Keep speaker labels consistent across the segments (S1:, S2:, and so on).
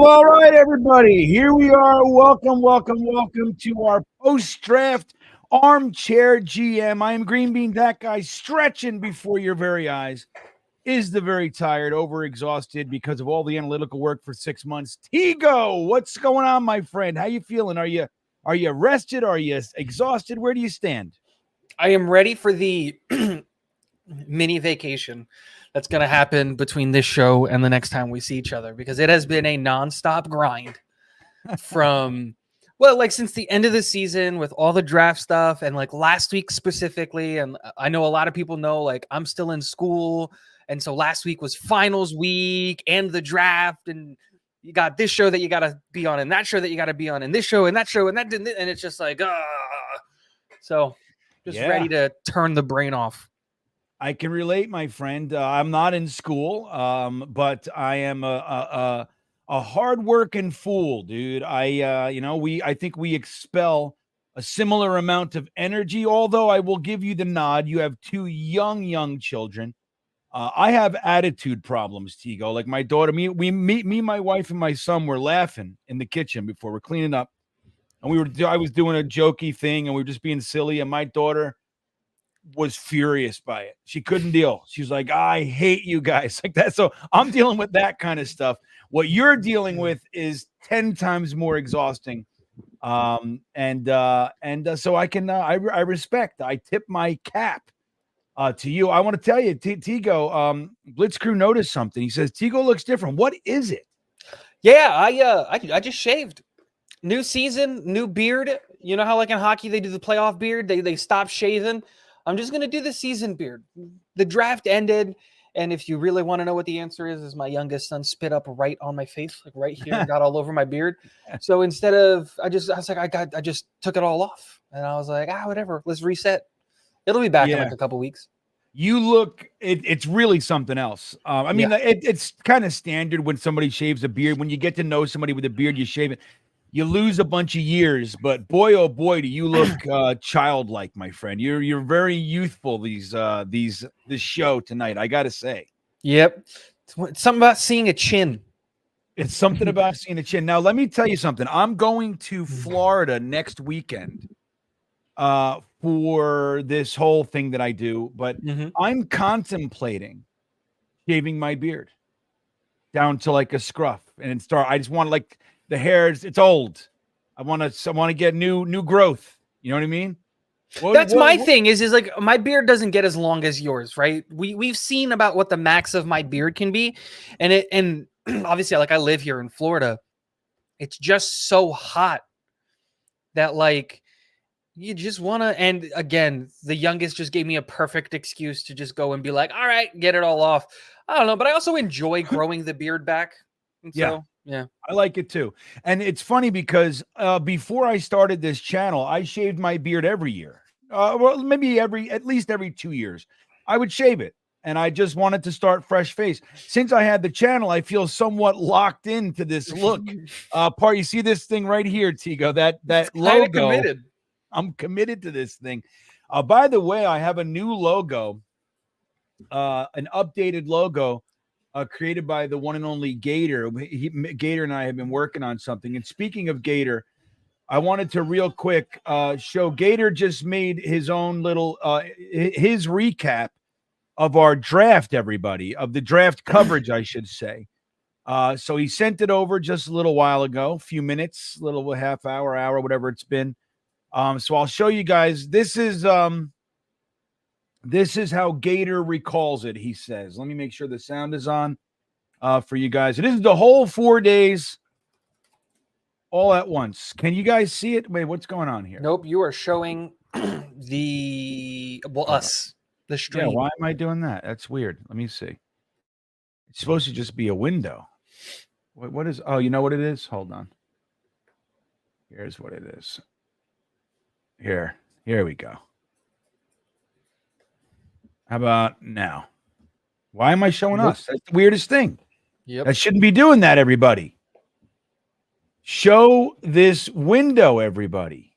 S1: Well, all right, everybody. Here we are. Welcome to our post-draft armchair GM. I am Green Bean, that guy stretching before your very eyes. Is the very tired, overexhausted because of all the analytical work for 6 months. Tigo, what's going on, my friend? How you feeling? Are you rested? Are you exhausted? Where do you stand?
S2: I am ready for the mini vacation that's going to happen between this show and the next time we see each other, because it has been a nonstop grind from, well, like since the end of the season with all the draft stuff and like last week specifically. And I know a lot of people know, like, I'm still in school. And so last week was finals week and the draft, and you got this show that you got to be on and that show that you got to be on and this show and that show and that didn't. And it's just like, so just ready to turn the brain off.
S1: I can relate, my friend. I'm not in school, but I am a hardworking fool, dude. I think we expel a similar amount of energy. Although I will give you the nod. You have two young children. I have attitude problems, Tigo. Like my daughter, my wife, and my son were laughing in the kitchen before we're cleaning up, and I was doing a jokey thing, and we were just being silly, and my daughter was furious by it. She couldn't deal. She was like, I hate you guys, like that. So I'm dealing with that kind of stuff. What you're dealing with is 10 times more exhausting. So I can, I respect, I tip my cap to you. I want to tell you, Tigo, Blitz Crew noticed something. He says, Tigo looks different. What is it?
S2: Yeah, I just shaved. New season, new beard. You know how like in hockey they do the playoff beard? They stop shaving. I'm just going to do the season beard. The draft ended, and if you really want to know what the answer is my youngest son spit up right on my face, like right here, and got all over my beard. So instead of, I just took it all off, and I was like, whatever, let's reset. It'll be back in like a couple weeks.
S1: You look, it's really something else. It's kind of standard when somebody shaves a beard. When you get to know somebody with a beard, you shave it. You lose a bunch of years, but boy, oh boy, do you look childlike, my friend. You're very youthful. This show tonight, I gotta say.
S2: Yep, it's something about seeing a chin.
S1: It's something about seeing a chin. Now, let me tell you something. I'm going to Florida next weekend for this whole thing that I do, but I'm contemplating shaving my beard down to like a scruff and I just want like. The hairs, it's old. I want to get new growth. You know what I mean?
S2: That's my thing is like my beard doesn't get as long as yours, right? We've seen about what the max of my beard can be. And obviously like I live here in Florida. It's just so hot that like you just want to, and again, the youngest just gave me a perfect excuse to just go and be like, all right, get it all off. I don't know, but I also enjoy growing the beard back. And so, yeah,
S1: I like it too. And it's funny because before I started this channel, I shaved my beard every year. Well, maybe at least every 2 years. I would shave it. And I just wanted to start fresh face. Since I had the channel, I feel somewhat locked into this look. You see this thing right here, Tigo, that logo.
S2: Committed.
S1: I'm committed to this thing. By the way, I have a new logo, an updated logo. Created by the one and only Gator. Gator and I have been working on something. And speaking of Gator, I wanted to real quick show Gator just made his own little his recap of our draft, everybody, of the draft coverage, I should say. So he sent it over just a little while ago, a few minutes, little half hour, whatever it's been. So I'll show you guys. This is how Gator recalls it, he says. Let me make sure the sound is on for you guys. It is the whole 4 days all at once. Can you guys see it? Wait, what's going on here?
S2: Nope, you are showing the stream.
S1: Yeah, why am I doing that? That's weird. Let me see. It's supposed to just be a window. What is, oh, you know what it is? Hold on. Here's what it is. Here we go. How about now? Why am I showing us? That's the weirdest thing.
S2: Yep.
S1: I shouldn't be doing that, everybody. Show this window, everybody.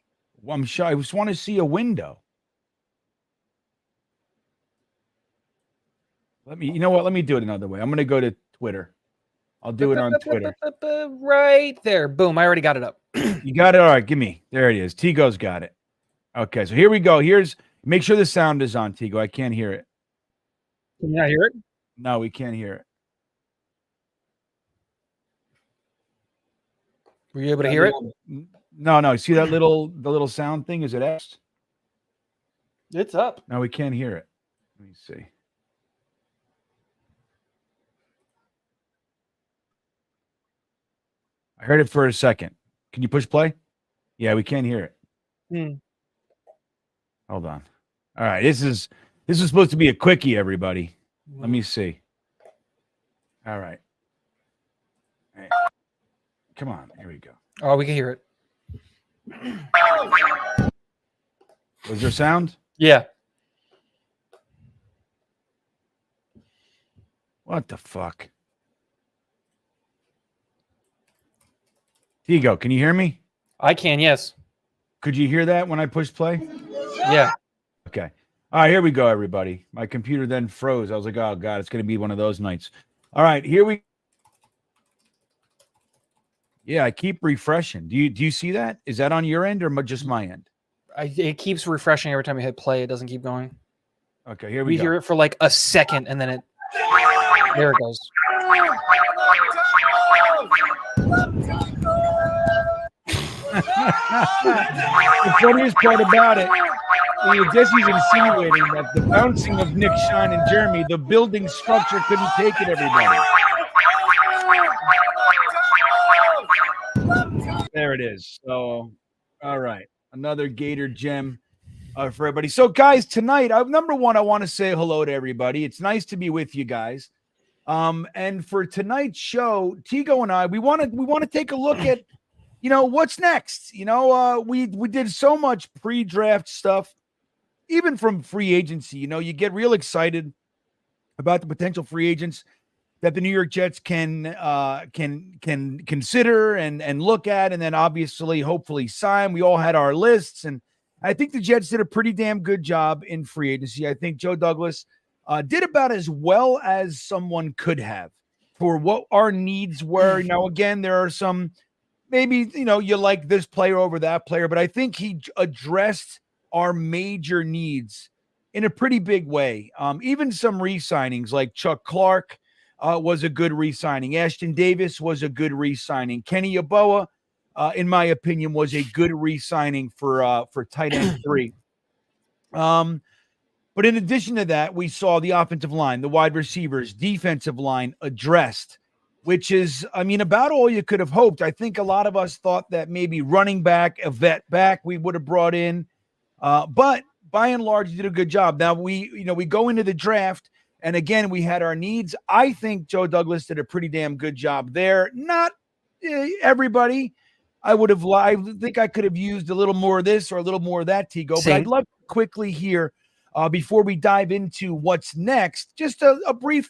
S1: I'm sure I just want to see a window. You know what? Let me do it another way. I'm going to go to Twitter. I'll do it on Twitter.
S2: Right there. Boom. I already got it up.
S1: You got it? All right, give me. There it is. Tigo's got it. Okay, so here we go. Make sure the sound is on, Tigo. I can't hear it.
S2: Can you not hear it?
S1: No, we can't hear it.
S2: Were you able to hear it?
S1: No. See that the little sound thing? Is it X?
S2: It's up.
S1: No, we can't hear it. Let me see. I heard it for a second. Can you push play? Yeah, we can't hear it. Hold on. All right, this is supposed to be a quickie, everybody. Let me see. All right. Come on, here we go.
S2: Oh, we can hear it.
S1: Was there sound?
S2: Yeah.
S1: What the fuck? Tigo, can you hear me?
S2: I can, yes.
S1: Could you hear that when I pushed play?
S2: Yeah.
S1: Okay. All right, here we go, everybody. My computer then froze. I was like, oh, God, it's going to be one of those nights. All right, here we Yeah, I keep refreshing. Do you see that? Is that on your end or just my end?
S2: It keeps refreshing every time you hit play. It doesn't keep going.
S1: Okay, here we go.
S2: Hear it for like a second, and then there it goes.
S1: The funniest part about it, Jesse's insinuating that the bouncing of Nick, Sean, and Jeremy, the building structure couldn't take it, everybody. There it is. So, all right. Another Gator gem for everybody. So, guys, tonight, number one, I want to say hello to everybody. It's nice to be with you guys. And for tonight's show, Tigo and I, we want to take a look at, what's next. We did so much pre-draft stuff, even from free agency. You get real excited about the potential free agents that the New York Jets can consider and look at, and then obviously, hopefully, sign. We all had our lists, and I think the Jets did a pretty damn good job in free agency. I think Joe Douglas did about as well as someone could have for what our needs were. Now, again, there are some, maybe, you like this player over that player, but I think he addressed our major needs in a pretty big way. Even some re-signings like Chuck Clark was a good re-signing. Ashton Davis was a good re-signing. Kenny Yeboah, in my opinion, was a good re-signing for tight end 3. But in addition to that, we saw the offensive line, the wide receivers, defensive line addressed, which is, about all you could have hoped. I think a lot of us thought that maybe running back, a vet back, we would have brought in. But by and large, you did a good job. Now, we go into the draft, and again, we had our needs. I think Joe Douglas did a pretty damn good job there. Not everybody. I think I could have used a little more of this or a little more of that, Tigo. But I'd love to quickly hear, before we dive into what's next, just a brief,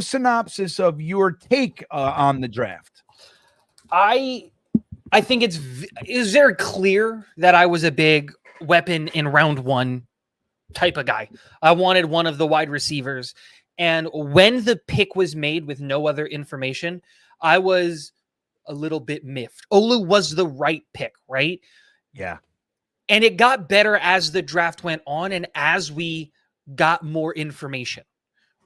S1: synopsis of your take on the draft.
S2: I think it's very clear that I was a big weapon in round 1 type of guy. I wanted one of the wide receivers. And when the pick was made with no other information, I was a little bit miffed. Olu was the right pick, right?
S1: Yeah.
S2: And it got better as the draft went on and as we got more information,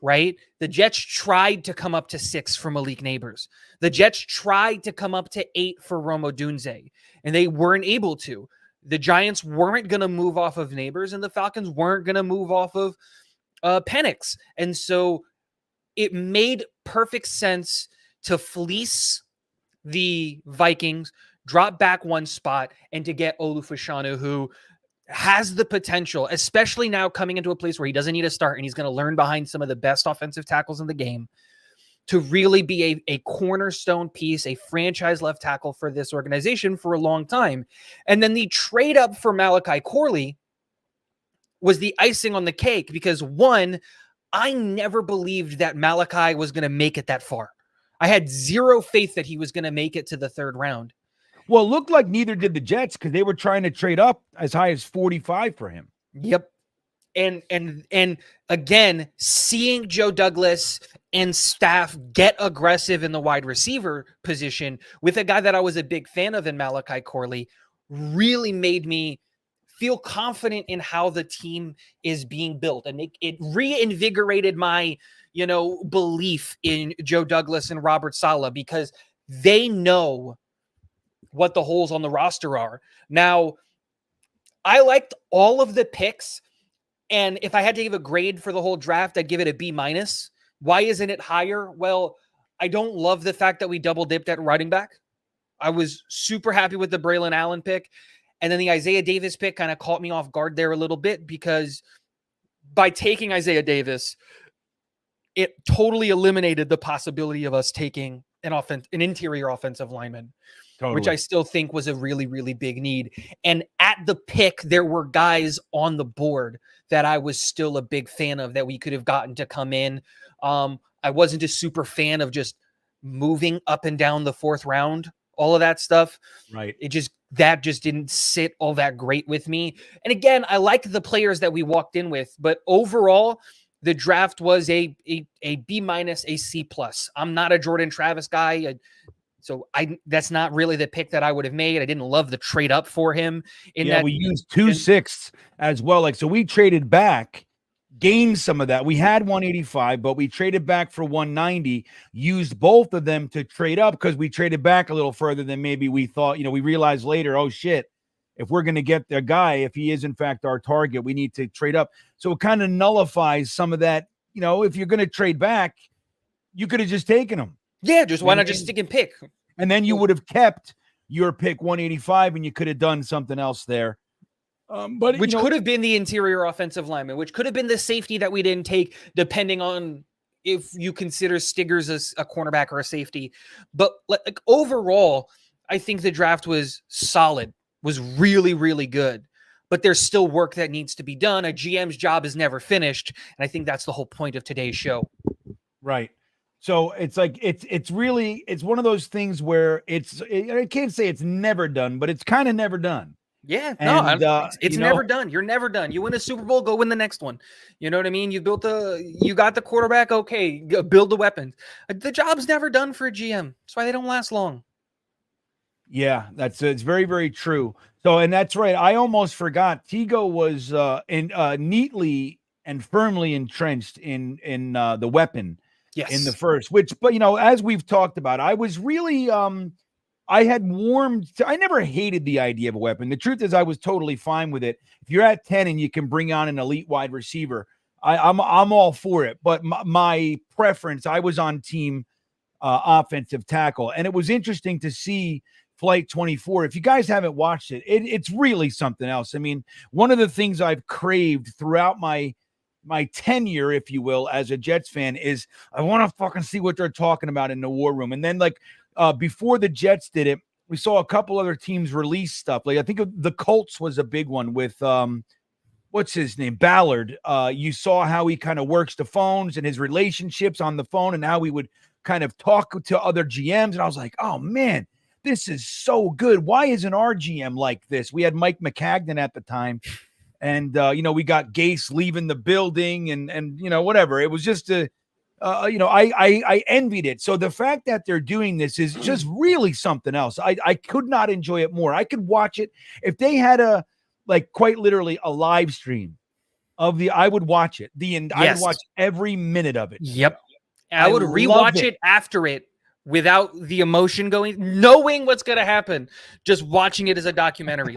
S2: right? The Jets tried to come up to 6 for Malik Neighbors. The Jets tried to come up to 8 for Rome Odunze, and they weren't able to. The Giants weren't going to move off of Neighbors, and the Falcons weren't going to move off of Penix. And so it made perfect sense to fleece the Vikings, drop back 1 spot, and to get Olu Fashanu, who has the potential, especially now coming into a place where he doesn't need to start and he's going to learn behind some of the best offensive tackles in the game, to really be a cornerstone piece, a franchise left tackle for this organization for a long time. And then the trade up for Malachi Corley was the icing on the cake because, one, I never believed that Malachi was going to make it that far. I had zero faith that he was going to make it to the 3rd round.
S1: Well, it looked like neither did the Jets because they were trying to trade up as high as 45 for him.
S2: Yep. And again, seeing Joe Douglas and staff get aggressive in the wide receiver position with a guy that I was a big fan of in Malachi Corley really made me feel confident in how the team is being built. And it reinvigorated my, belief in Joe Douglas and Robert Saleh, because they know what the holes on the roster are. Now, I liked all of the picks. And if I had to give a grade for the whole draft, I'd give it a B minus. Why isn't it higher? Well, I don't love the fact that we double dipped at running back. I was super happy with the Braylon Allen pick. And then the Isaiah Davis pick kind of caught me off guard there a little bit, because by taking Isaiah Davis, it totally eliminated the possibility of us taking an interior offensive lineman, which I still think was a really, really big need. And at the pick, there were guys on the board that I was still a big fan of that we could have gotten to come in. I wasn't a super fan of just moving up and down the fourth round, all of that stuff.
S1: Right.
S2: That just didn't sit all that great with me. And again, I like the players that we walked in with, but overall, the draft was a B minus, a C plus. I'm not a Jordan Travis guy. So that's not really the pick that I would have made. I didn't love the trade up for him.
S1: We used 2/6 as well. So we traded back, gained some of that. We had 185, but we traded back for 190, used both of them to trade up, because we traded back a little further than maybe we thought. We realized later, oh shit, if we're going to get the guy, if he is in fact our target, we need to trade up. So it kind of nullifies some of that. If you're going to trade back, you could have just taken him.
S2: Yeah, why not just stick and pick?
S1: And then you would have kept your pick 185, and you could have done something else there. But
S2: which could have been the interior offensive lineman, which could have been the safety that we didn't take, depending on if you consider Stiggers as a cornerback or a safety. But like overall, I think the draft was solid, was really, really good. But there's still work that needs to be done. A GM's job is never finished. And I think that's the whole point of today's show.
S1: Right. So it's like, it's one of those things where I can't say it's never done, but it's kind of never done.
S2: Yeah, it's never done. You're never done. You win a Super Bowl, go win the next one. You know what I mean? You got the quarterback. Okay, build the weapons. The job's never done for a GM. That's why they don't last long.
S1: Yeah, it's very, very true. So, and that's right. I almost forgot. Tigo was neatly and firmly entrenched in the weapon.
S2: Yes.
S1: In the first, but as we've talked about, I was really I had warmed I never hated the idea of a weapon. The truth is I was totally fine with it. If you're at 10 and you can bring on an elite wide receiver, I'm all for it. But my preference, I was on team offensive tackle. And it was interesting to see Flight 24. If you guys haven't watched it, it's really something else. I mean, one of the things I've craved throughout my tenure, if you will, as a Jets fan is I want to fucking see what they're talking about in the war room. And then before the Jets did it, we saw a couple other teams release stuff. Like I think the Colts was a big one with what's his name? Ballard. You saw how he kind of works the phones and his relationships on the phone and how he would kind of talk to other GMs. And I was like, oh man, this is so good. Why isn't our GM like this? We had Mike McCagnon at the time. And, we got Gase leaving the building and whatever. It was just I envied it. So the fact that they're doing this is just really something else. I could not enjoy it more. I could watch it. If they had quite literally a live stream I would watch it. I would watch every minute of it.
S2: Yep. I would rewatch it after it without the emotion knowing what's going to happen, just watching it as a documentary.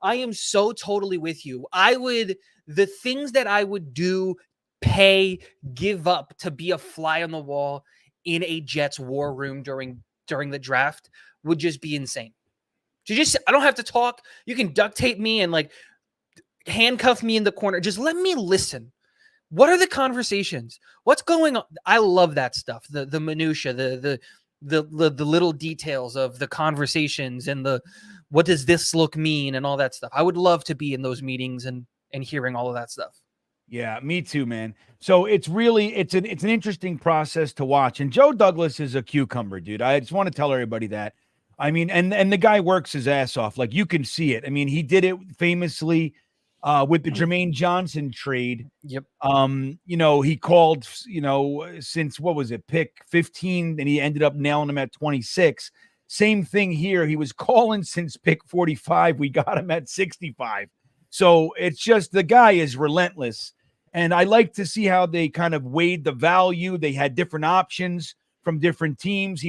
S2: I am so totally with you. The things that I would do, pay, give up to be a fly on the wall in a Jets war room during the draft would just be insane. I don't have to talk. You can duct tape me and handcuff me in the corner. Just let me listen. What are the conversations? What's going on? I love that stuff. The minutia, the little details of the conversations and what does this look mean and all that stuff. I would love to be in those meetings and hearing all of that stuff.
S1: Yeah, me too, man. So it's an interesting process to watch. And Joe Douglas is a cucumber, dude. I just want to tell everybody that. I mean, and the guy works his ass off. You can see it. I mean, he did it famously with the Jermaine Johnson trade.
S2: Yep.
S1: He called, since what was it, pick 15, and he ended up nailing him at 26. Same thing here. He was calling since pick 45. We got him at 65. So it's just the guy is relentless. And I like to see how they kind of weighed the value. They had different options from different teams.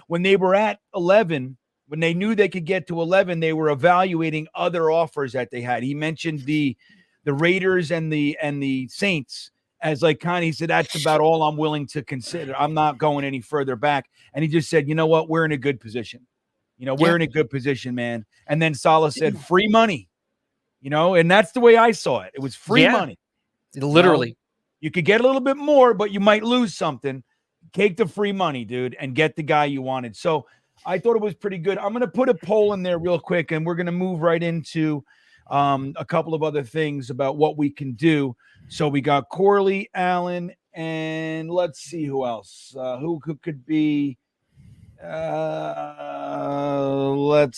S1: When they were at 11, when they knew they could get to 11, they were evaluating other offers that they had. He mentioned the Raiders and the Saints as he said, that's about all I'm willing to consider. I'm not going any further back. And he just said, you know what? We're in a good position. We're in a good position, man. And then Saleh said, free money, and that's the way I saw it. It was free money.
S2: Literally.
S1: You could get a little bit more, but you might lose something. Take the free money, dude, and get the guy you wanted. So I thought it was pretty good. I'm going to put a poll in there real quick, and we're going to move right into a couple of other things about what we can do. So we got Corley, Allen, and let's see who else. Who could be, let's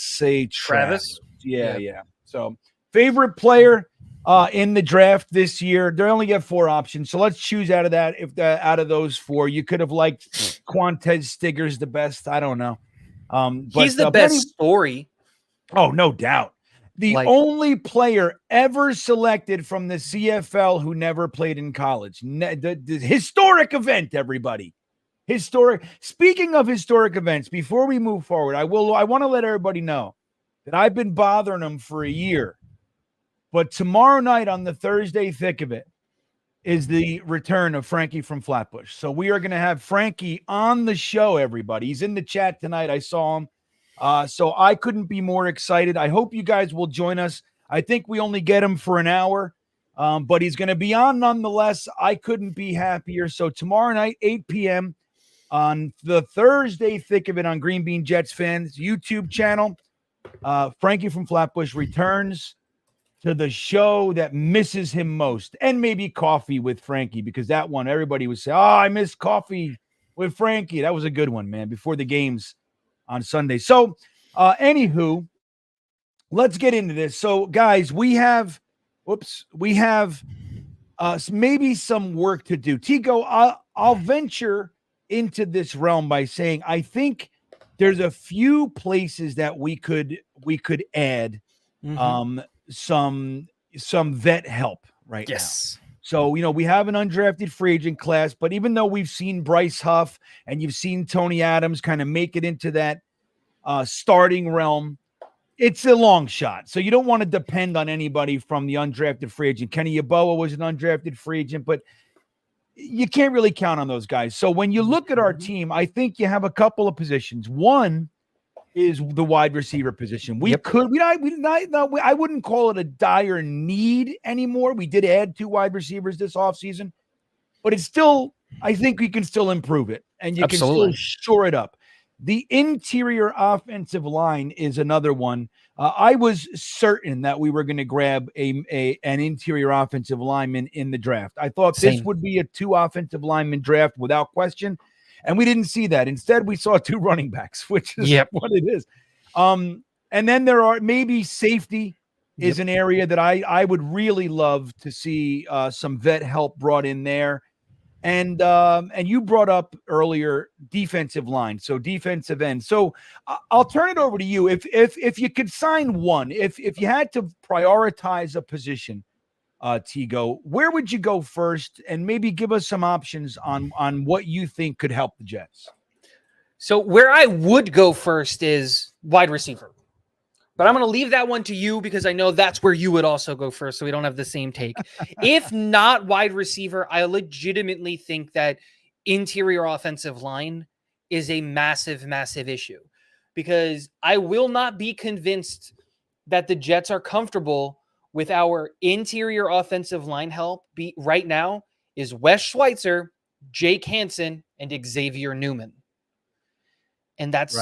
S1: say Travis. Yeah. So favorite player in the draft this year. They only get 4 options, so let's choose out of that. Out of those 4, you could have liked Quantez Stiggers the best. I don't know.
S2: He's the best story.
S1: Oh, no doubt. The only player ever selected from the CFL who never played in college. The historic event, everybody. Historic. Speaking of historic events, before we move forward, I want to let everybody know that I've been bothering them for a year. But tomorrow night on the Thursday thick of it is the return of Frankie from Flatbush. So we are going to have Frankie on the show, everybody. He's in the chat tonight. I saw him. So I couldn't be more excited. I hope you guys will join us. I think we only get him for an hour, but he's going to be on nonetheless. I couldn't be happier. So tomorrow night, 8 p.m. on the Thursday thick of it on Green Bean Jets fans YouTube channel, Frankie from Flatbush returns to the show that misses him most, and maybe Coffee with Frankie, because that one, everybody would say, oh, I miss Coffee with Frankie. That was a good one, man, before the games on Sunday. So, anywho, let's get into this. So, guys, we have maybe some work to do. Tigo, I'll venture into this realm by saying I think there's a few places that we could add some vet help right now. So, we have an undrafted free agent class, but even though we've seen Bryce Huff and you've seen Tony Adams kind of make it into that starting realm, it's a long shot. So you don't want to depend on anybody from the undrafted free agent. Kenny Yeboah was an undrafted free agent, but you can't really count on those guys. So when you look at our team, I think you have a couple of positions. One is the wide receiver position. I wouldn't call it a dire need anymore. We did add 2 wide receivers this offseason, but it's still, I think we can still improve it, and you can still shore it up. The interior offensive line is another one. I was certain that we were going to grab an interior offensive lineman in the draft. I thought this would be a 2 offensive lineman draft without question. And we didn't see that. Instead, we saw 2 running backs, which is what it is. And then there are maybe safety is an area that I would really love to see some vet help brought in there. And you brought up earlier defensive line, so defensive end. So I'll turn it over to you. If you could sign one, if you had to prioritize a position, Tigo, where would you go first? And maybe give us some options on what you think could help the Jets.
S2: So where I would go first is wide receiver. But I'm going to leave that one to you because I know that's where you would also go first, so we don't have the same take. If not wide receiver, I legitimately think that interior offensive line is a massive, massive issue, because I will not be convinced that the Jets are comfortable with our interior offensive line help right now is Wes Schweitzer, Jake Hansen, and Xavier Newman. And that's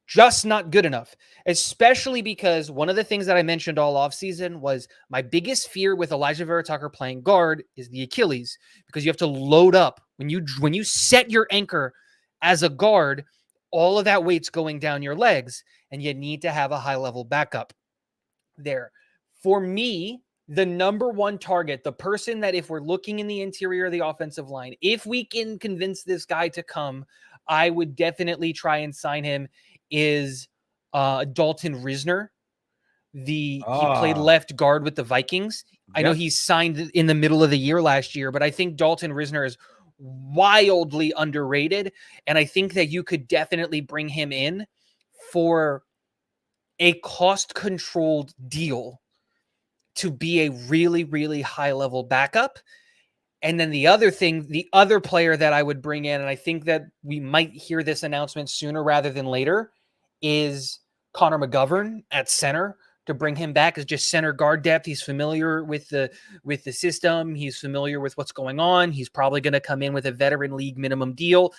S2: just not good enough, especially because one of the things that I mentioned all offseason was my biggest fear with Elijah Vera Tucker playing guard is the Achilles, because you have to load up. When you set your anchor as a guard, all of that weight's going down your legs, and you need to have a high-level backup there. For me, the number one target, the person that if we're looking in the interior of the offensive line, if we can convince this guy to come, I would definitely try and sign him, is Dalton Risner. He played left guard with the Vikings. I know he's signed in the middle of the year last year, but I think Dalton Risner is wildly underrated. And I think that you could definitely bring him in for a cost-controlled deal to be a really, really high-level backup. And then the other thing, the other player that I would bring in, and I think that we might hear this announcement sooner rather than later, is Connor McGovern at center, to bring him back as just center guard depth. He's familiar with the system. He's familiar with what's going on. He's probably going to come in with a veteran league minimum deal.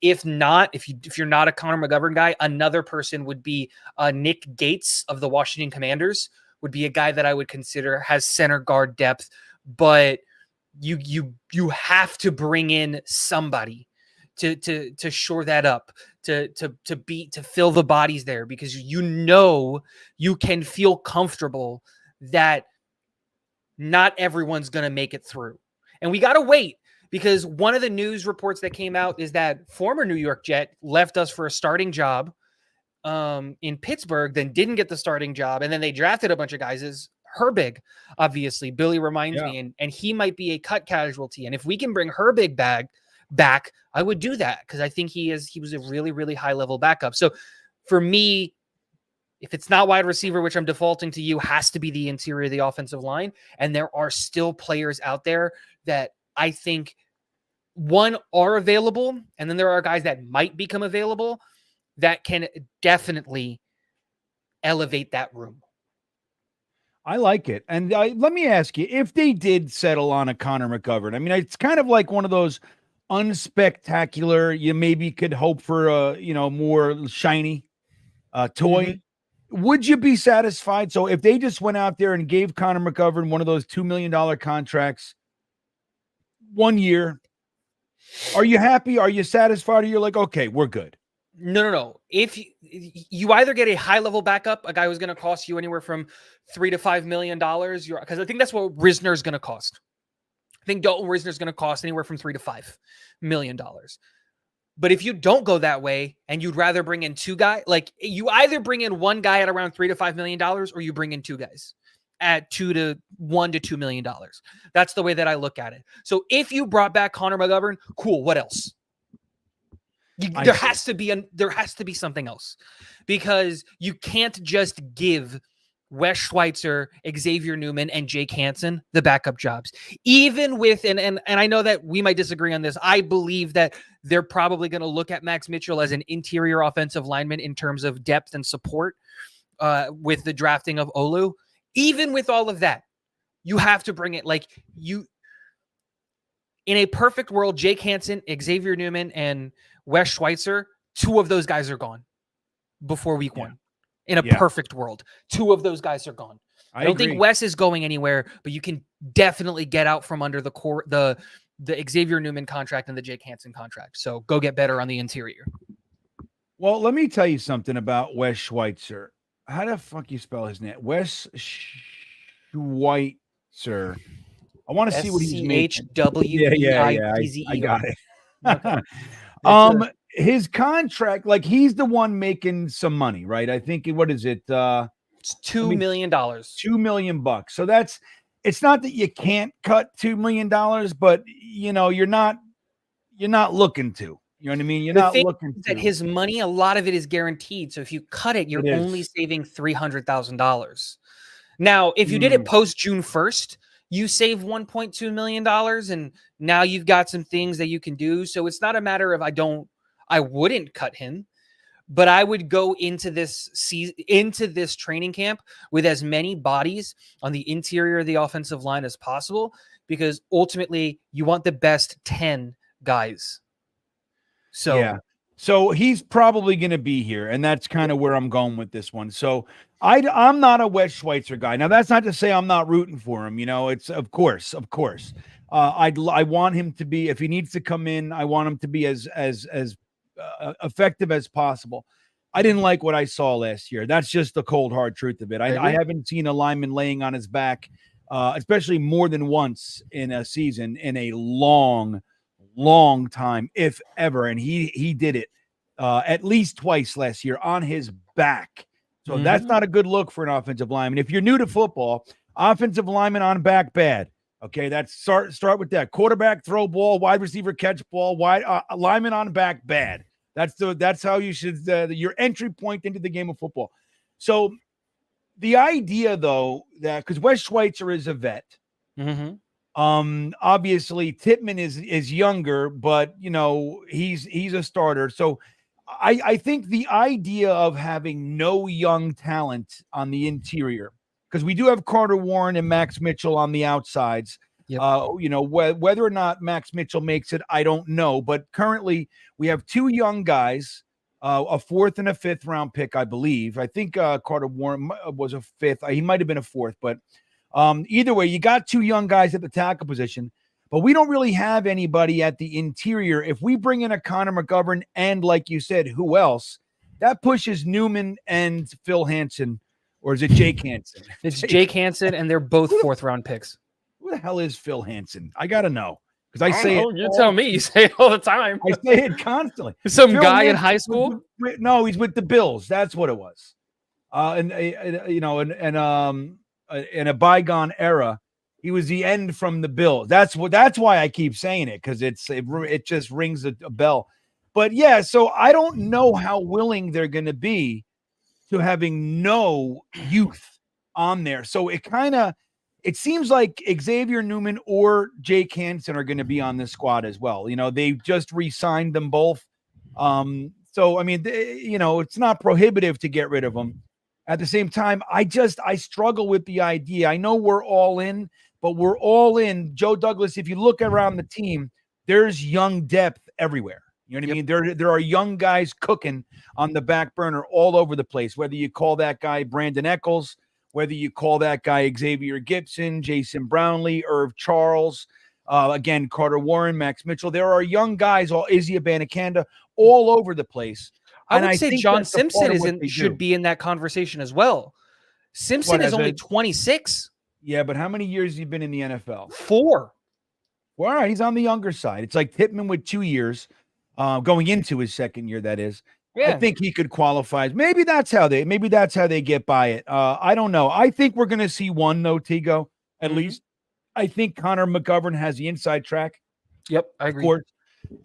S2: If not, if you're not a Connor McGovern guy, another person would be Nick Gates of the Washington Commanders, would be a guy that I would consider has center guard depth, but you have to bring in somebody to shore that up, to fill the bodies there, because you can feel comfortable that not everyone's going to make it through. And we got to wait, because one of the news reports that came out is that former New York Jet left us for a starting job in Pittsburgh, then didn't get the starting job, and then they drafted a bunch of guys. Is Herbig, obviously. Billy reminds me, and he might be a cut casualty. And if we can bring Herbig back, I would do that, because I think he was a really, really high level backup. So for me, if it's not wide receiver, which I'm defaulting to you, has to be the interior of the offensive line. And there are still players out there that I think, one, are available, and then there are guys that might become available that can definitely elevate that room.
S1: I like it. And let me ask you, if they did settle on a Connor McGovern, I mean, it's kind of like one of those unspectacular, you maybe could hope for a, more shiny toy. Mm-hmm. Would you be satisfied? So if they just went out there and gave Connor McGovern one of those $2 million contracts, 1 year, are you happy? Are you satisfied? Or you're like, okay, we're good?
S2: No. If you either get a high-level backup, a guy who's going to cost you anywhere from $3 to $5 million, because I think that's what Risner is going to cost. I think Dalton Risner is going to cost anywhere from $3 to $5 million. But if you don't go that way and you'd rather bring in two guys, like you either bring in one guy at around $3 to $5 million, or you bring in two guys at $1 to $2 million. That's the way that I look at it. So if you brought back Connor McGovern, cool. What else? There has to be something else, because you can't just give Wes Schweitzer, Xavier Newman, and Jake Hansen the backup jobs. Even with, and I know that we might disagree on this, I believe that they're probably going to look at Max Mitchell as an interior offensive lineman in terms of depth and support with the drafting of Olu. Even with all of that, you have to bring it in a perfect world, Jake Hansen, Xavier Newman, and Wes Schweitzer, two of those guys are gone before week one. In a perfect world, two of those guys are gone. I don't think Wes is going anywhere, but you can definitely get out from under the Xavier Newman contract and the Jake Hansen contract. So go get better on the interior.
S1: Well, let me tell you something about Wes Schweitzer. How the fuck you spell his name? Wes Schweitzer. I want to see what he's making.
S2: SCHWEITZER.
S1: I got it. Okay. His contract, like he's the one making some money, right? I think, what is it?
S2: It's $2 million.
S1: $2 million. So it's not that you can't cut $2 million, but you're not looking to. You know what I mean? You're not looking to.
S2: That his money, a lot of it is guaranteed. So if you cut it, you're only saving $300,000. Now, if you did it post June 1st, you save $1.2 million, and now you've got some things that you can do. So it's not a matter of I wouldn't cut him, but I would go into this training camp with as many bodies on the interior of the offensive line as possible, because ultimately you want the best 10 guys.
S1: So he's probably going to be here, and that's kind of where I'm going with this one. So I'm not a Wes Schweitzer guy. Now, that's not to say I'm not rooting for him. It's of course. I want him to be, if he needs to come in, I want him to be as effective as possible. I didn't like what I saw last year. That's just the cold hard truth of it. I haven't seen a lineman laying on his back especially more than once in a season in a long time, if ever. And he did it at least twice last year on his back. So that's not a good look for an offensive lineman. If you're new to football, offensive lineman on back bad. Okay, that's start with that. Quarterback throw ball, wide receiver catch ball, wide lineman on back bad. That's how you should your entry point into the game of football. So the idea, though, that because Wes Schweitzer is a vet, obviously Tippmann is younger, but he's a starter. So I think the idea of having no young talent on the interior, because we do have Carter Warren and Max Mitchell on the outsides.
S2: Yep.
S1: Whether or not Max Mitchell makes it, I don't know. But currently, we have two young guys, a 4th and a 5th round pick, I believe. I think Carter Warren was a 5th. He might have been a 4th. But either way, you got two young guys at the tackle position. But we don't really have anybody at the interior. If we bring in a Connor McGovern and, like you said, who else, that pushes Newman and Phil Hansen. Or is it Jake Hansen?
S2: It's Jake Hansen, and they're both 4th round picks.
S1: Who the hell is Phil Hansen? I got to know. Because I say it.
S2: You tell me. You say it all the time.
S1: I say it constantly.
S2: Some
S1: Phil
S2: guy
S1: Hansen
S2: in high school?
S1: No, he's with the Bills. That's what it was. In a bygone era, he was the end from the Bills. That's why I keep saying it, because it just rings a bell. But yeah, so I don't know how willing they're going to be to having no youth on there. So it seems like Xavier Newman or Jake Hansen are going to be on this squad as well. They've just re-signed them both. So, I mean, it's not prohibitive to get rid of them. At the same time, I struggle with the idea. I know we're all in, but we're all in. Joe Douglas, if you look around the team, there's young depth everywhere. You know what I mean? There are young guys cooking on the back burner all over the place, whether you call that guy Brandon Eccles, whether you call that guy Xavier Gibson, Jason Brownlee, Irv Charles, again, Carter Warren, Max Mitchell. There are young guys, Izzy Abanikanda, all over the place.
S2: I would say John Simpson should be in that conversation as well. Simpson is only 26.
S1: Yeah, but how many years has he been in the NFL?
S2: 4.
S1: Well, all right, he's on the younger side. It's like Tippmann with 2 years. Going into his second year, that is. Yeah. I think he could qualify. Maybe that's how they get by it. I don't know. I think we're going to see one, though, Tigo, at least. I think Connor McGovern has the inside track.
S2: Yep, I agree.
S1: Of course.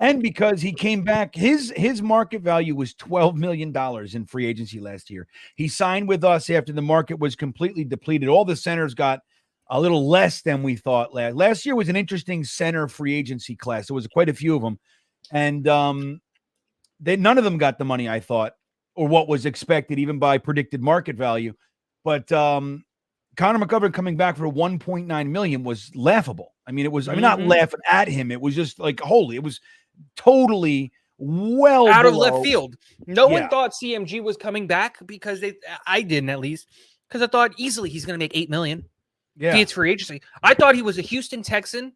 S1: And because he came back, his market value was $12 million in free agency last year. He signed with us after the market was completely depleted. All the centers got a little less than we thought. Last year was an interesting center free agency class. There was quite a few of them. And none of them got the money, I thought, or what was expected, even by predicted market value. But Connor McGovern coming back for $1.9 million was laughable. I mean, it was. I mean, not laughing at him. It was just like, holy. It was totally well
S2: out of left field. No one thought CMG was coming back because I didn't, at least, because I thought easily he's going to make $8 million. Yeah, if it's free agency. I thought he was a Houston Texan.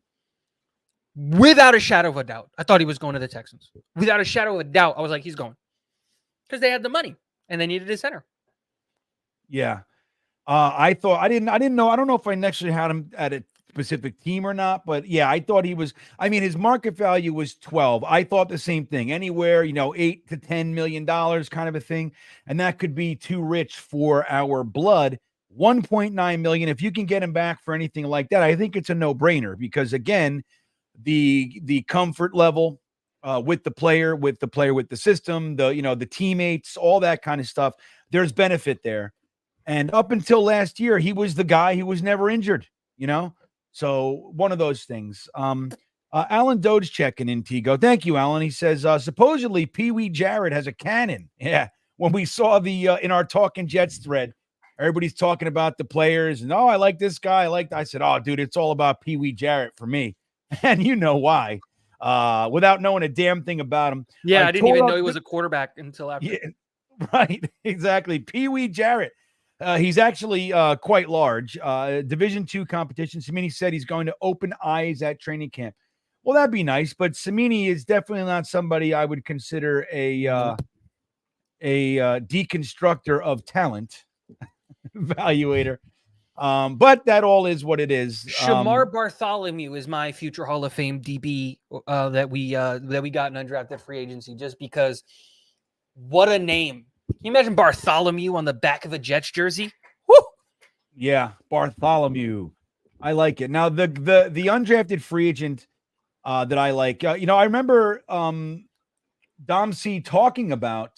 S2: Without a shadow of a doubt. I thought he was going to the Texans. Without a shadow of a doubt, I was like, he's going. Because they had the money and they needed a center.
S1: Yeah. I didn't know. I don't know if I necessarily had him at a specific team or not, but yeah, I thought he was. I mean, his market value was 12. I thought the same thing. Anywhere, $8 to $10 million kind of a thing. And that could be too rich for our blood. 1.9 million. If you can get him back for anything like that, I think it's a no-brainer, because again, the comfort level with the player with the system, the teammates, all that kind of stuff, there's benefit there. And up until last year, he was the guy who was never injured, so one of those things. Alan Doge checking in, Tigo. Thank you, Alan. He says supposedly Pee Wee Jarrett has a cannon. Yeah, when we saw the in our Talking Jets thread, everybody's talking about the players and I like this guy. I said, oh dude, it's all about Pee Wee Jarrett for me. And you know why, without knowing a damn thing about him.
S2: Yeah, I didn't even know he was a quarterback until after.
S1: Yeah, right, exactly. Pee Wee Jarrett. He's actually quite large. Division II competition. Samini said he's going to open eyes at training camp. Well, that'd be nice, but Samini is definitely not somebody I would consider a deconstructor of talent, evaluator. But that all is what it is.
S2: Shamar Bartholomew is my future Hall of Fame DB that we got in undrafted free agency, just because what a name. Can you imagine Bartholomew on the back of a Jets jersey? Woo!
S1: Yeah, Bartholomew. I like it. Now the undrafted free agent that I like, I remember Dom C talking about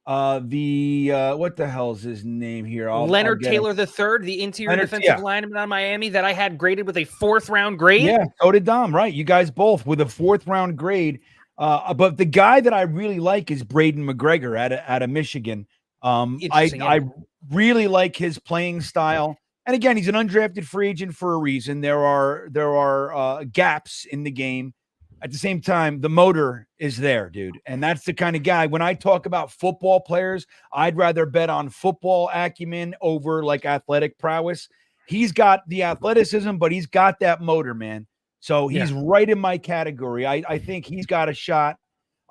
S1: what the hell is his name here?
S2: Leonard Taylor III, the interior defensive lineman on Miami that I had graded with a 4th round grade.
S1: Yeah, so did Dom, right? You guys both with a 4th round grade. But the guy that I really like is Braden McGregor out of Michigan. I really like his playing style. And again, he's an undrafted free agent for a reason. There are gaps in the game. At the same time, the motor is there, dude. And that's the kind of guy, when I talk about football players, I'd rather bet on football acumen over like athletic prowess. He's got the athleticism, but he's got that motor, man. So he's right in my category. I think he's got a shot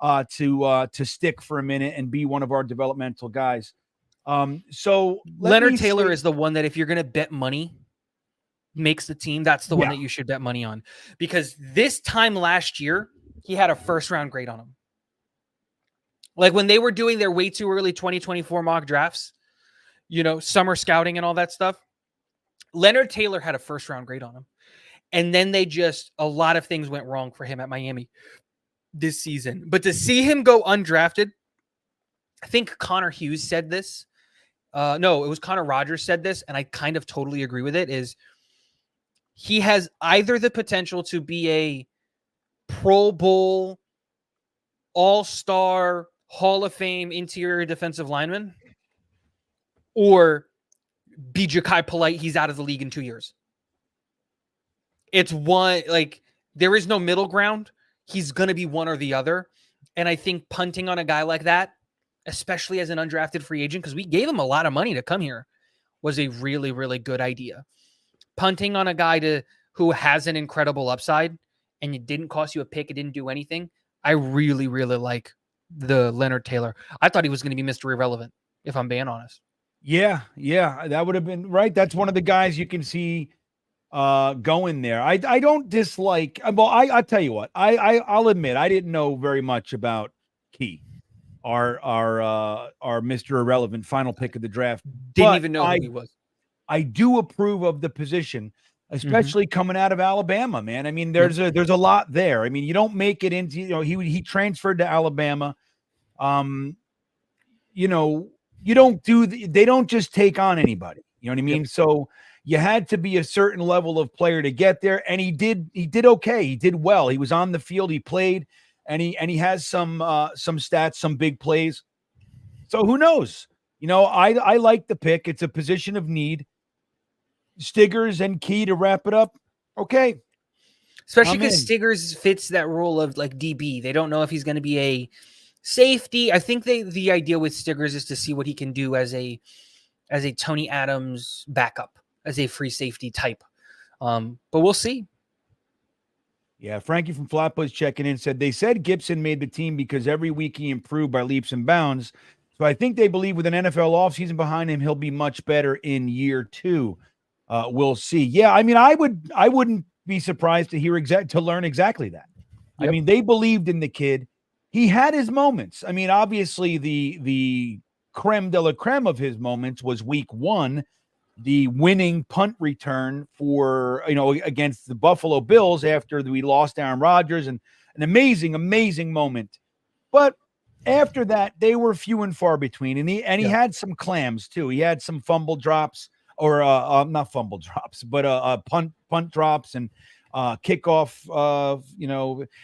S1: to stick for a minute and be one of our developmental guys. So
S2: Leonard Taylor is the one that if you're going to bet money, makes the team, that's the one that you should bet money on, because this time last year he had a 1st round grade on him. Like when they were doing their way too early 2024 mock drafts, summer scouting and all that stuff, Leonard Taylor had a 1st round grade on him. And then a lot of things went wrong for him at Miami this season. But to see him go undrafted, I think Connor Hughes said this. No, it was Connor Rogers said this, and I kind of totally agree with it, is he has either the potential to be a Pro Bowl, All-Star, Hall of Fame interior defensive lineman, or be Ja'Kai Polite, he's out of the league in 2 years. It's one, like, there is no middle ground. He's going to be one or the other. And I think punting on a guy like that, especially as an undrafted free agent, because we gave him a lot of money to come here, was a really, really good idea. Punting on a guy who has an incredible upside and it didn't cost you a pick, it didn't do anything. I really, really like the Leonard Taylor. I thought he was going to be Mr. Irrelevant, if I'm being honest.
S1: Yeah, that would have been right. That's one of the guys you can see going there. I don't dislike. Well, I'll tell you what. I'll admit I didn't know very much about Key, our Mr. Irrelevant final pick of the draft.
S2: Didn't even know who he was.
S1: I do approve of the position, especially coming out of Alabama, man. I mean, there's a lot there. I mean, you don't make it into, he transferred to Alabama. They don't just take on anybody. You know what I mean? Yep. So you had to be a certain level of player to get there. And he did okay. He did well. He was on the field. He played, and he has some stats, some big plays. So who knows? I like the pick. It's a position of need. Stiggers and Key to wrap it up. Okay.
S2: Especially because Stiggers fits that role of like DB. They don't know if he's going to be a safety. I think the idea with Stiggers is to see what he can do as a Tony Adams backup, as a free safety type. But we'll see.
S1: Yeah, Frankie from Flatbush checking in said, they said Gibson made the team because every week he improved by leaps and bounds. So I think they believe with an NFL offseason behind him, he'll be much better in year 2. We'll see. Yeah, I mean, I wouldn't be surprised to learn exactly that. Yep. I mean, they believed in the kid. He had his moments. I mean, obviously the creme de la creme of his moments was week 1, the winning punt return for, against the Buffalo Bills after we lost Aaron Rodgers, and an amazing moment. But after that, they were few and far between, and he had some clams too. He had some fumble drops, or not fumble drops, but punt drops and kickoff.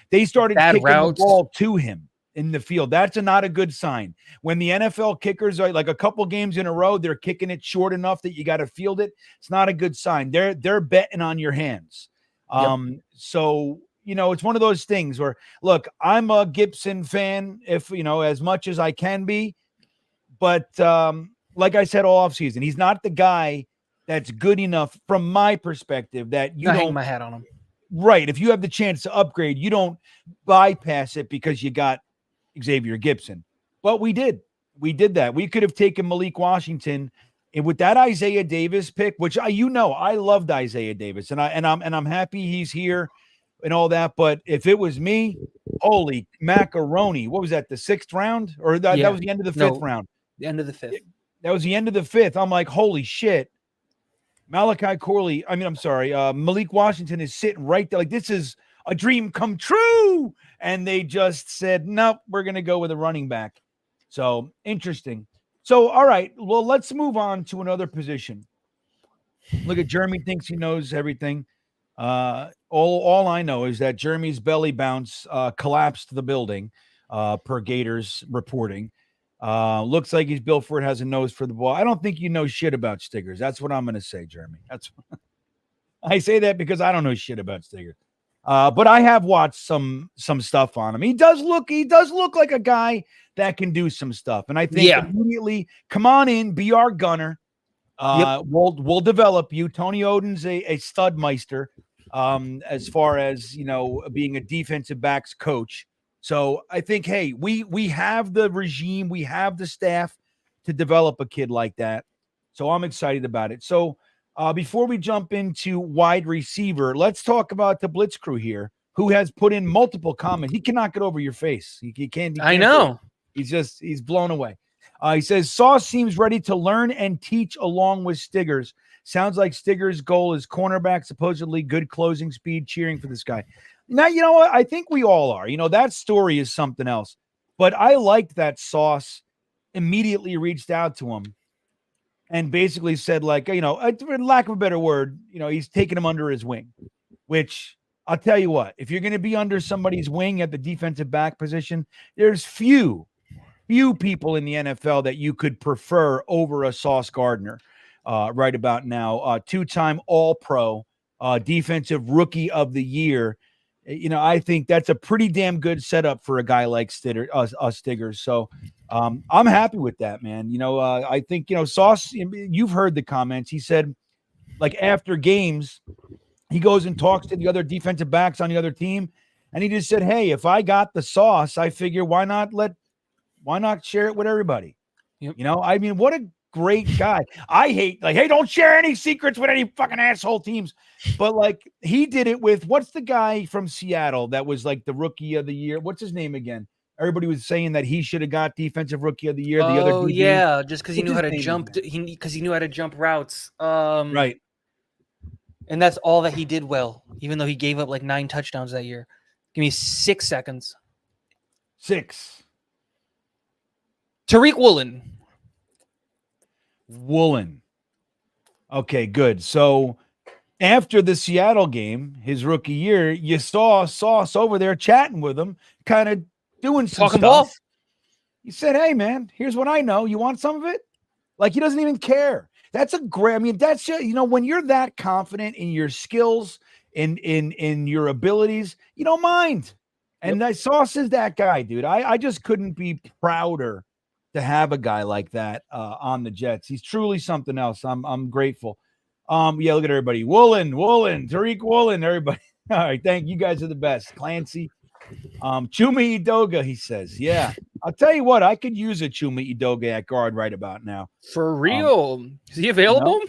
S1: They started kicking the ball to him in the field. That's not a good sign. When the NFL kickers are like a couple games in a row, they're kicking it short enough that you got to field it. It's not a good sign. They're betting on your hands. So, it's one of those things where, look, I'm a Gibson fan, if, as much as I can be, but like I said, all offseason, he's not the guy that's good enough from my perspective that you don't
S2: hang my hat on him.
S1: Right. If you have the chance to upgrade, you don't bypass it because you got Xavier Gibson. But we did that. We could have taken Malik Washington And with that Isaiah Davis pick, which I loved Isaiah Davis, and I'm happy he's here and all that. But if it was me, holy macaroni, what was that? The 6th round, or that
S2: Yeah.
S1: was the end of the 5th
S2: No,
S1: round?
S2: the end of the 5th.
S1: That was the end of the 5th. I'm like, holy shit. Malachi Corley, I'm sorry, Malik Washington is sitting right there. Like, this is a dream come true. And they just said, nope, we're going to go with a running back. So interesting. So, all right, well, let's move on to another position. Look at Jeremy thinks he knows everything. All I know is that Jeremy's belly bounce collapsed the building, per Gator's reporting. Looks like he's built for it, has a nose for the ball. I don't think you know shit about Stiggers. That's what I'm going to say, Jeremy. I say that because I don't know shit about Stiggers. But I have watched some stuff on him. He does look like a guy that can do some stuff. And I think immediately, come on in, be our gunner. We'll develop you. Tony Oden's a studmeister, as far as, being a defensive backs coach. So I think, hey, we have the regime, we have the staff to develop a kid like that. So I'm excited about it. So before we jump into wide receiver, let's talk about the Blitz crew here, who has put in multiple comments. He cannot get over your face. He can't.
S2: I know.
S1: He's blown away. He says, Sauce seems ready to learn and teach along with Stiggers. Sounds like Stiggers' goal is cornerback, supposedly good closing speed, cheering for this guy. Now, you know what? I think we all are. That story is something else. But I liked that Sauce immediately reached out to him and basically said, like, for lack of a better word, he's taking him under his wing, which I'll tell you what, if you're going to be under somebody's wing at the defensive back position, there's few people in the NFL that you could prefer over a Sauce Gardner right about now. 2-time All-Pro, defensive rookie of the year. I think that's a pretty damn good setup for a guy like Stiggers. So I'm happy with that, man. I think, Sauce, you've heard the comments. He said, like, after games, he goes and talks to the other defensive backs on the other team. And he just said, hey, if I got the sauce, I figure why not share it with everybody?
S2: Yep.
S1: What a great guy. I hate, like, hey, don't share any secrets with any fucking asshole teams. But, like, he did it with, what's the guy from Seattle that was like the rookie of the year? What's his name again? Everybody was saying that he should have got defensive rookie of the year. The other DB.
S2: Yeah, just because he knew how to jump. Because he knew how to jump routes.
S1: Right.
S2: And that's all that he did well, even though he gave up like 9 touchdowns that year. Give me 6 seconds.
S1: 6.
S2: Tariq
S1: Woolen. Okay, good. So after the Seattle game, his rookie year, you saw Sauce over there chatting with him, kind of doing some
S2: talking
S1: stuff.
S2: ball.
S1: He said, hey, man, here's what I know. You want some of it? Like, he doesn't even care. That's a great, that's, when you're that confident in your skills, in your abilities, you don't mind. And that Sauce is that guy, dude. I just couldn't be prouder to have a guy like that on the Jets. He's truly something else. I'm grateful. Look at everybody. Woolen, Tariq Woolen, everybody. All right, thank you. Guys are the best. Clancy. Chuma Edoga, he says. Yeah. I'll tell you what, I could use a Chuma Edoga at guard right about now.
S2: For real. Is he available?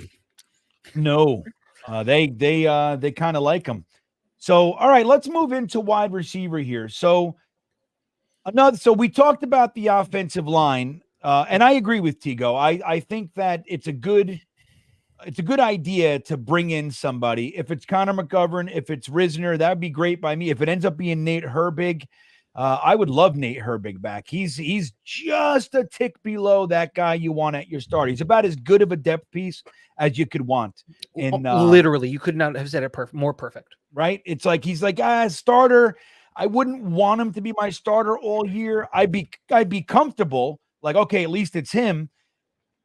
S1: No. They kind of like him. So, all right, let's move into wide receiver here. So we talked about the offensive line, and I agree with Tigo. I think that it's a good idea to bring in somebody. If it's Connor McGovern, if it's Risner, that'd be great by me. If it ends up being Nate Herbig, I would love Nate Herbig back. He's just a tick below that guy you want at your start. He's about as good of a depth piece as you could want. And
S2: literally, you could not have said it more perfect.
S1: Right? It's like he's like starter. I wouldn't want him to be my starter all year. I'd be comfortable. Like, okay, at least it's him.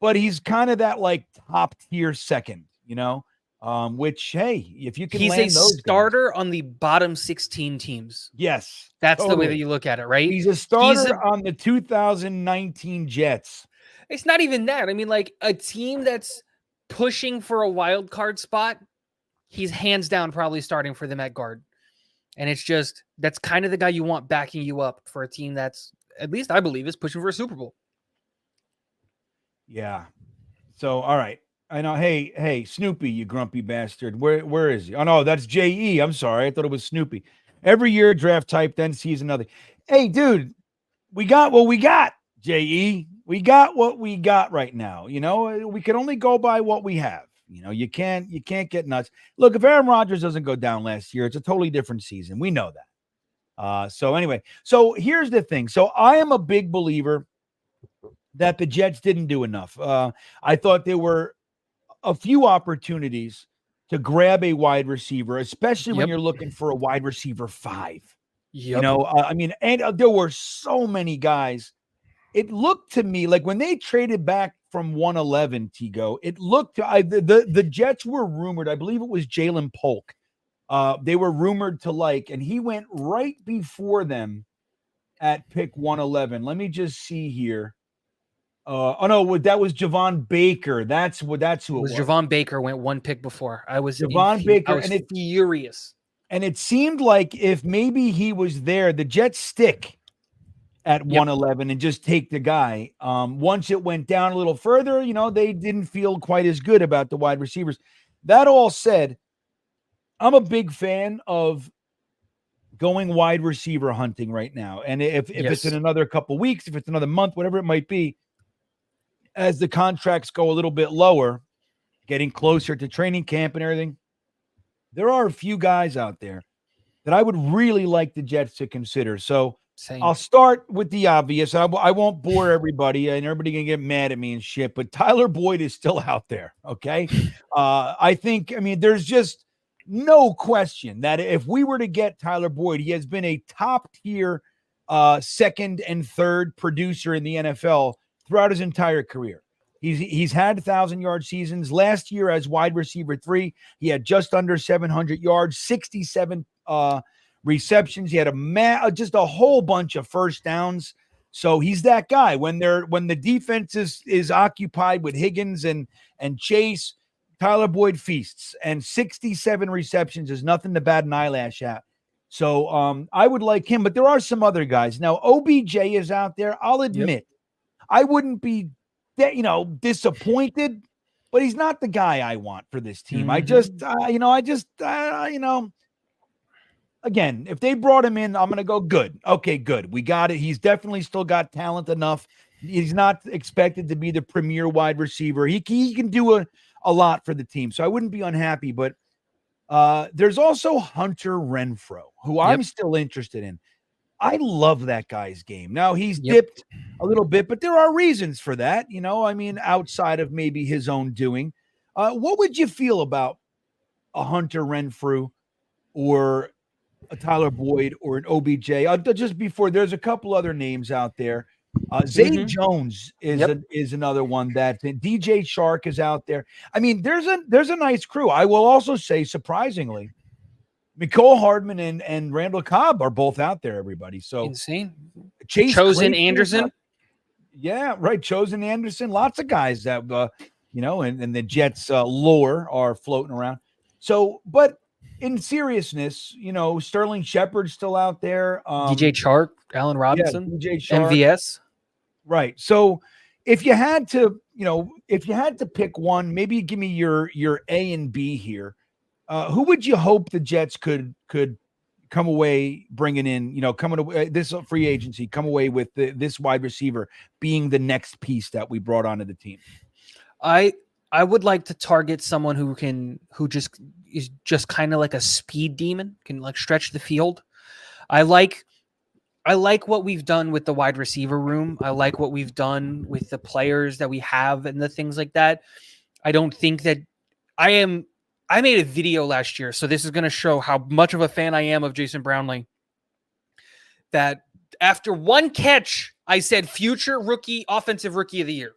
S1: But he's kind of that like top tier second, which, hey, if you can
S2: he's
S1: land
S2: a
S1: those
S2: starter
S1: guys.
S2: on the bottom 16 teams.
S1: Yes.
S2: That's totally the way that you look at it, right?
S1: He's a starter on the 2019 Jets.
S2: It's not even that. I mean, like a team that's pushing for a wild card spot, he's hands down probably starting for them at guard. And it's just, that's kind of the guy you want backing you up for a team that's, at least I believe, is pushing for a Super Bowl.
S1: Yeah. So, all right. I know. Hey, Snoopy, you grumpy bastard. Where is he? Oh no, that's JE. I'm sorry. I thought it was Snoopy. Every year draft type, then season another. Hey, dude, we got what we got, JE. We got what we got right now. We can only go by what we have. You can't get nuts. Look, if Aaron Rodgers doesn't go down last year, it's a totally different season. We know that. So anyway, so here's the thing. So I am a big believer that the Jets didn't do enough. I thought there were a few opportunities to grab a wide receiver, especially when
S2: Yep.
S1: you're looking for a wide receiver 5.
S2: Yep.
S1: I mean, and there were so many guys. It looked to me like when they traded back from 111, Tigo, it looked to the Jets were rumored. I believe it was Jalen Polk. They were rumored to and he went right before them at pick 111. Let me just see here. Oh no, that was Javon Baker. That's who it was.
S2: Javon Baker went one pick before. I was
S1: Baker,
S2: furious.
S1: And it seemed like if maybe he was there, the Jets stick at 111 and just take the guy. Once it went down a little further, they didn't feel quite as good about the wide receivers. That all said, I'm a big fan of going wide receiver hunting right now. And if it's in another couple weeks, if it's another month, whatever it might be, as the contracts go a little bit lower, getting closer to training camp and everything, there are a few guys out there that I would really like the Jets to consider. So I'll start with the obvious. I won't bore everybody, and everybody can get mad at me and shit, but Tyler Boyd is still out there, okay? I mean, there's just no question that if we were to get Tyler Boyd, he has been a top-tier second and third producer in the NFL throughout his entire career. He's had 1,000-yard seasons. Last year as wide receiver 3, he had just under 700 yards, 67 receptions. He had just a whole bunch of first downs. So he's that guy. When the defense is occupied with Higgins and Chase, Tyler Boyd feasts. And 67 receptions is nothing to bat an eyelash at. So I would like him, but there are some other guys. Now, OBJ is out there. I'll admit, I wouldn't be disappointed, but he's not the guy I want for this team. Again, if they brought him in, I'm going to go good. Okay, good. We got it. He's definitely still got talent enough. He's not expected to be the premier wide receiver. He can do a lot for the team. So I wouldn't be unhappy, but there's also Hunter Renfrow, who I'm still interested in. I love that guy's game. Now he's dipped a little bit, but there are reasons for that. I mean, outside of maybe his own doing. What would you feel about a Hunter Renfrow or a Tyler Boyd or an OBJ? Just before, there's a couple other names out there. Zay Jones is another one that DJ Shark is out there. I mean, there's a nice crew. I will also say, surprisingly, Mecole Hardman and Randall Cobb are both out there, everybody. So
S2: insane.
S1: Chase
S2: Chosen Anderson.
S1: Yeah, right. Chosen Anderson. Lots of guys that, and the Jets lore are floating around. So, but in seriousness, Sterling Shepard's still out there.
S2: DJ Chark, Allen Robinson,
S1: DJ Chark,
S2: MVS.
S1: Right. So if you had to pick one, maybe give me your A and B here. Who would you hope the Jets could come away bringing in, coming away this free agency, come away with this wide receiver being the next piece that we brought onto the team?
S2: I would like to target someone who is just kind of like a speed demon, can like stretch the field. I like what we've done with the wide receiver room. I like what we've done with the players that we have and the things like that. I don't think that I made a video last year, so this is going to show how much of a fan I am of Jason Brownlee. That after one catch, I said future offensive rookie of the year.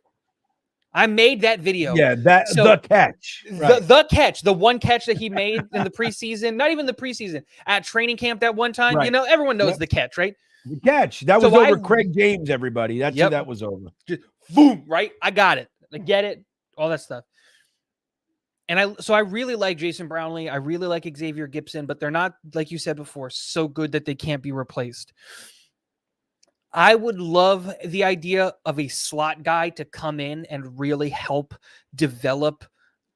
S2: I made that video.
S1: Yeah, the catch.
S2: Right. The catch, the one catch that he made in the preseason, not even the preseason, at training camp that one time.
S1: Right.
S2: Everyone knows the catch, right?
S1: The catch. That was over Craig James, everybody. That's who that was over.
S2: Just boom, right? I got it. I get it. All that stuff. And I really like Jason Brownlee. I really like Xavier Gibson, but they're not, like you said before, so good that they can't be replaced. I would love the idea of a slot guy to come in and really help develop,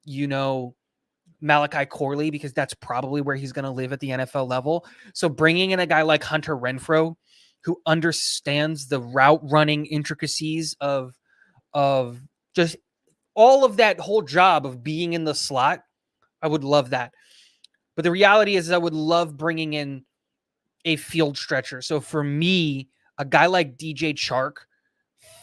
S2: Malachi Corley, because that's probably where he's going to live at the NFL level. So bringing in a guy like Hunter Renfrow, who understands the route running intricacies of just all of that whole job of being in the slot, I would love that. But the reality is I would love bringing in a field stretcher. So for me, a guy like DJ Chark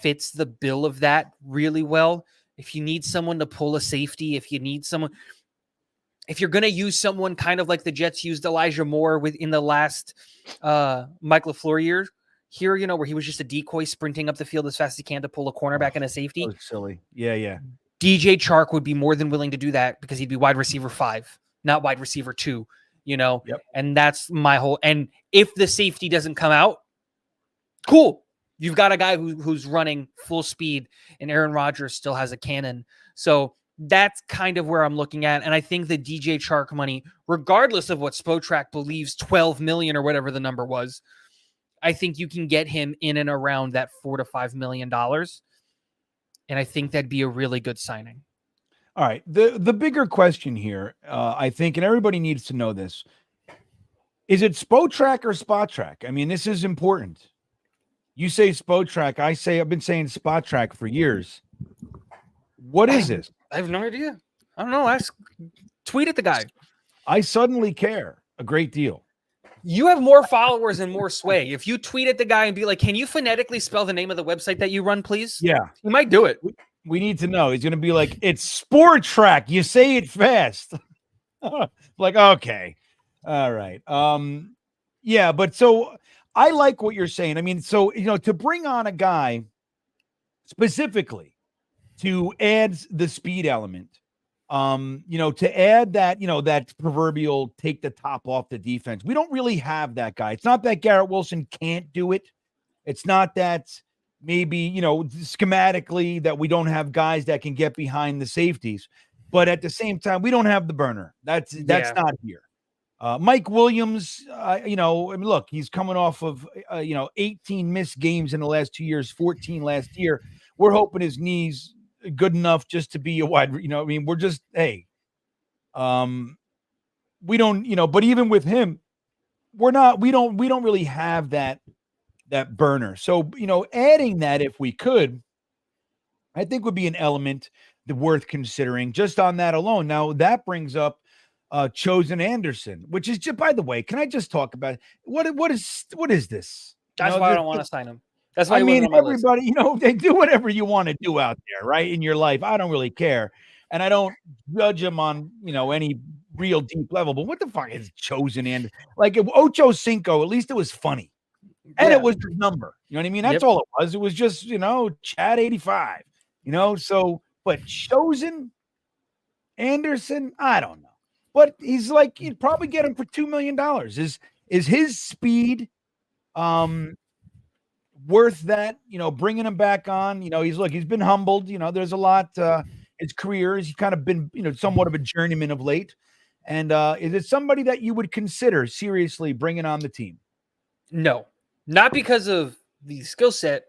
S2: fits the bill of that really well. If you need someone to pull a safety, if you're going to use someone kind of like the Jets used Elijah Moore in the last Mike LaFleur year here, where he was just a decoy sprinting up the field as fast as he can to pull a cornerback and a safety.
S1: Oh, silly. Yeah.
S2: DJ Chark would be more than willing to do that because he'd be wide receiver 5, not wide receiver 2,
S1: Yep.
S2: And that's my whole, and if the safety doesn't come out, cool. You've got a guy who's running full speed, and Aaron Rodgers still has a cannon. So that's kind of where I'm looking at. And I think the DJ Chark money, regardless of what Spotrac believes, 12 million or whatever the number was, I think you can get him in and around that $4 to $5 million. And I think that'd be a really good signing.
S1: All right. The bigger question here, I think, and everybody needs to know this, is it Spotrac or Spotrac? I mean, this is important. You say Spotrac. I've been saying Spotrac for years. What is this?
S2: I have no idea. I don't know. Tweet at the guy.
S1: I suddenly care a great deal.
S2: You have more followers and more sway. If you tweet at the guy and be like, can you phonetically spell the name of the website that you run, please?
S1: Yeah.
S2: You might do it.
S1: We need to know. He's going to be like, it's Spotrac. You say it fast. Like, okay. All right. Yeah, but so I like what you're saying. I mean, so, to bring on a guy specifically to add the speed element, to add that, that proverbial take the top off the defense. We don't really have that guy. It's not that Garrett Wilson can't do it. It's not that maybe, schematically that we don't have guys that can get behind the safeties, but at the same time, we don't have the burner. That's not here. Mike Williams, look, he's coming off of, 18 missed games in the last 2 years, 14 last year. We're hoping his knees good enough just to be a wide, we're just, hey, we don't, but even with him, we don't really have that burner. So, adding that, if we could, I think would be an element that worth considering just on that alone. Now that brings up Chosen Anderson, which is just, by the way, can I just talk about it? What is this?
S2: That's why I don't want to sign him. That's why
S1: everybody, they do whatever you want to do out there, right? In your life. I don't really care. And I don't judge them on, any real deep level. But what the fuck is Chosen Anderson? Like Ocho Cinco, at least it was funny. And it was his number. You know what I mean? That's all it was. It was just, Chad 85. So, but Chosen Anderson, I don't know. But he's like, you'd probably get him for $2 million. Is his speed worth that, bringing him back on? He's been humbled. There's a lot, his career, he's kind of been, somewhat of a journeyman of late. And is it somebody that you would consider seriously bringing on the team?
S2: No, not because of the skill set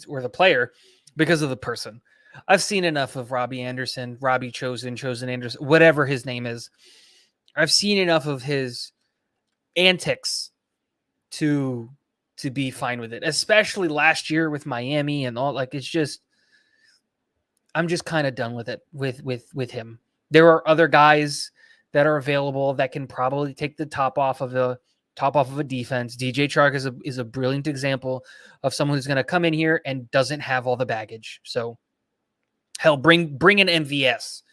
S2: or the player, because of the person. I've seen enough of Robbie Chosen Anderson, whatever his name is. I've seen enough of his antics to be fine with it, especially last year with Miami and all. Like, it's just, I'm just kind of done with it with him. There are other guys that are available that can probably take the top off of a defense. DJ Chark is a brilliant example of someone who's going to come in here and doesn't have all the baggage. So hell, bring an MVS.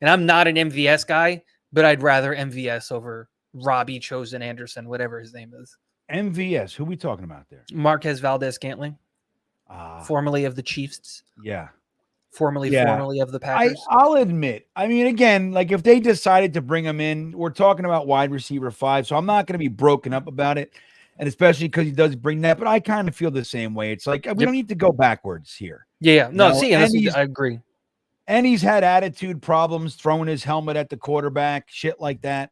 S2: And I'm not an MVS guy, but I'd rather MVS over Robbie Chosen Anderson, whatever his name is.
S1: MVS, who are we talking about there?
S2: Marquez Valdez-Scantling, formerly of the Chiefs.
S1: Yeah.
S2: Formerly of the Packers.
S1: I'll admit, again, like if they decided to bring him in, we're talking about wide receiver 5, so I'm not going to be broken up about it, and especially because he does bring that, but I kind of feel the same way. It's like, we don't need to go backwards here.
S2: Yeah. No, I agree.
S1: And he's had attitude problems, throwing his helmet at the quarterback, shit like that.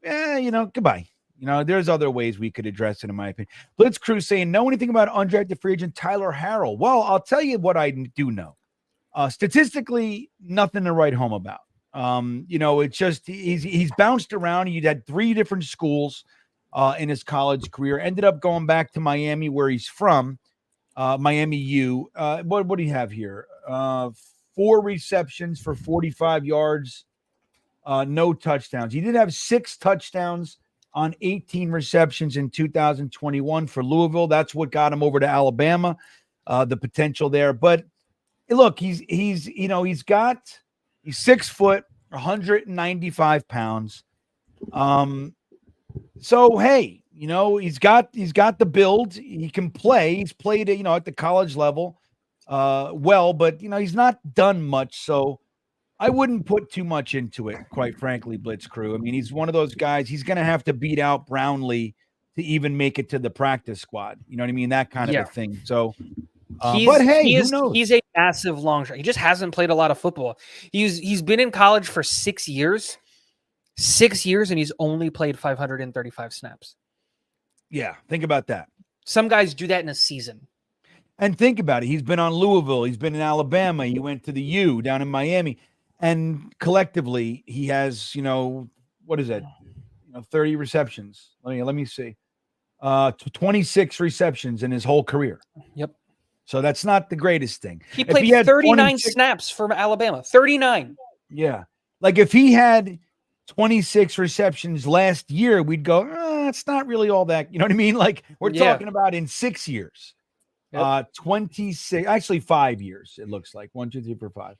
S1: Goodbye. There's other ways we could address it, in my opinion. Blitz Crew saying, know anything about undrafted free agent Tyler Harrell? Well, I'll tell you what I do know. Statistically, nothing to write home about. It's just he's bounced around. He had 3 different schools in his college career. Ended up going back to Miami, where he's from, Miami U. What do you have here? 4 receptions for 45 yards, no touchdowns. He did have 6 touchdowns on 18 receptions in 2021 for Louisville. That's what got him over to Alabama, the potential there. But look, he's 6 foot, 195 pounds. So hey, he's got the build. He can play. He's played at the college level but he's not done much. So I wouldn't put too much into it, quite frankly, Blitz Crew. I mean, he's one of those guys. He's going to have to beat out Brownlee to even make it to the practice squad. You know what I mean? That kind of a thing. So but hey, who knows?
S2: He's a massive long shot. He just hasn't played a lot of football. He's been in college for 6 years. 6 years, and he's only played 535 snaps.
S1: Yeah, think about that.
S2: Some guys do that in a season.
S1: And think about it. He's been on Louisville. He's been in Alabama. He went to the U down in Miami. And collectively, he has, what is that? 30 receptions. Let me see. 26 receptions in his whole career.
S2: Yep.
S1: So that's not the greatest thing.
S2: He played 39 snaps for Alabama. 39.
S1: Yeah. Like if he had 26 receptions last year, we'd go, it's not really all that. You know what I mean? Like we're talking about in 6 years. 26, actually 5 years, it looks like. 1, 2, 3, 4, 5.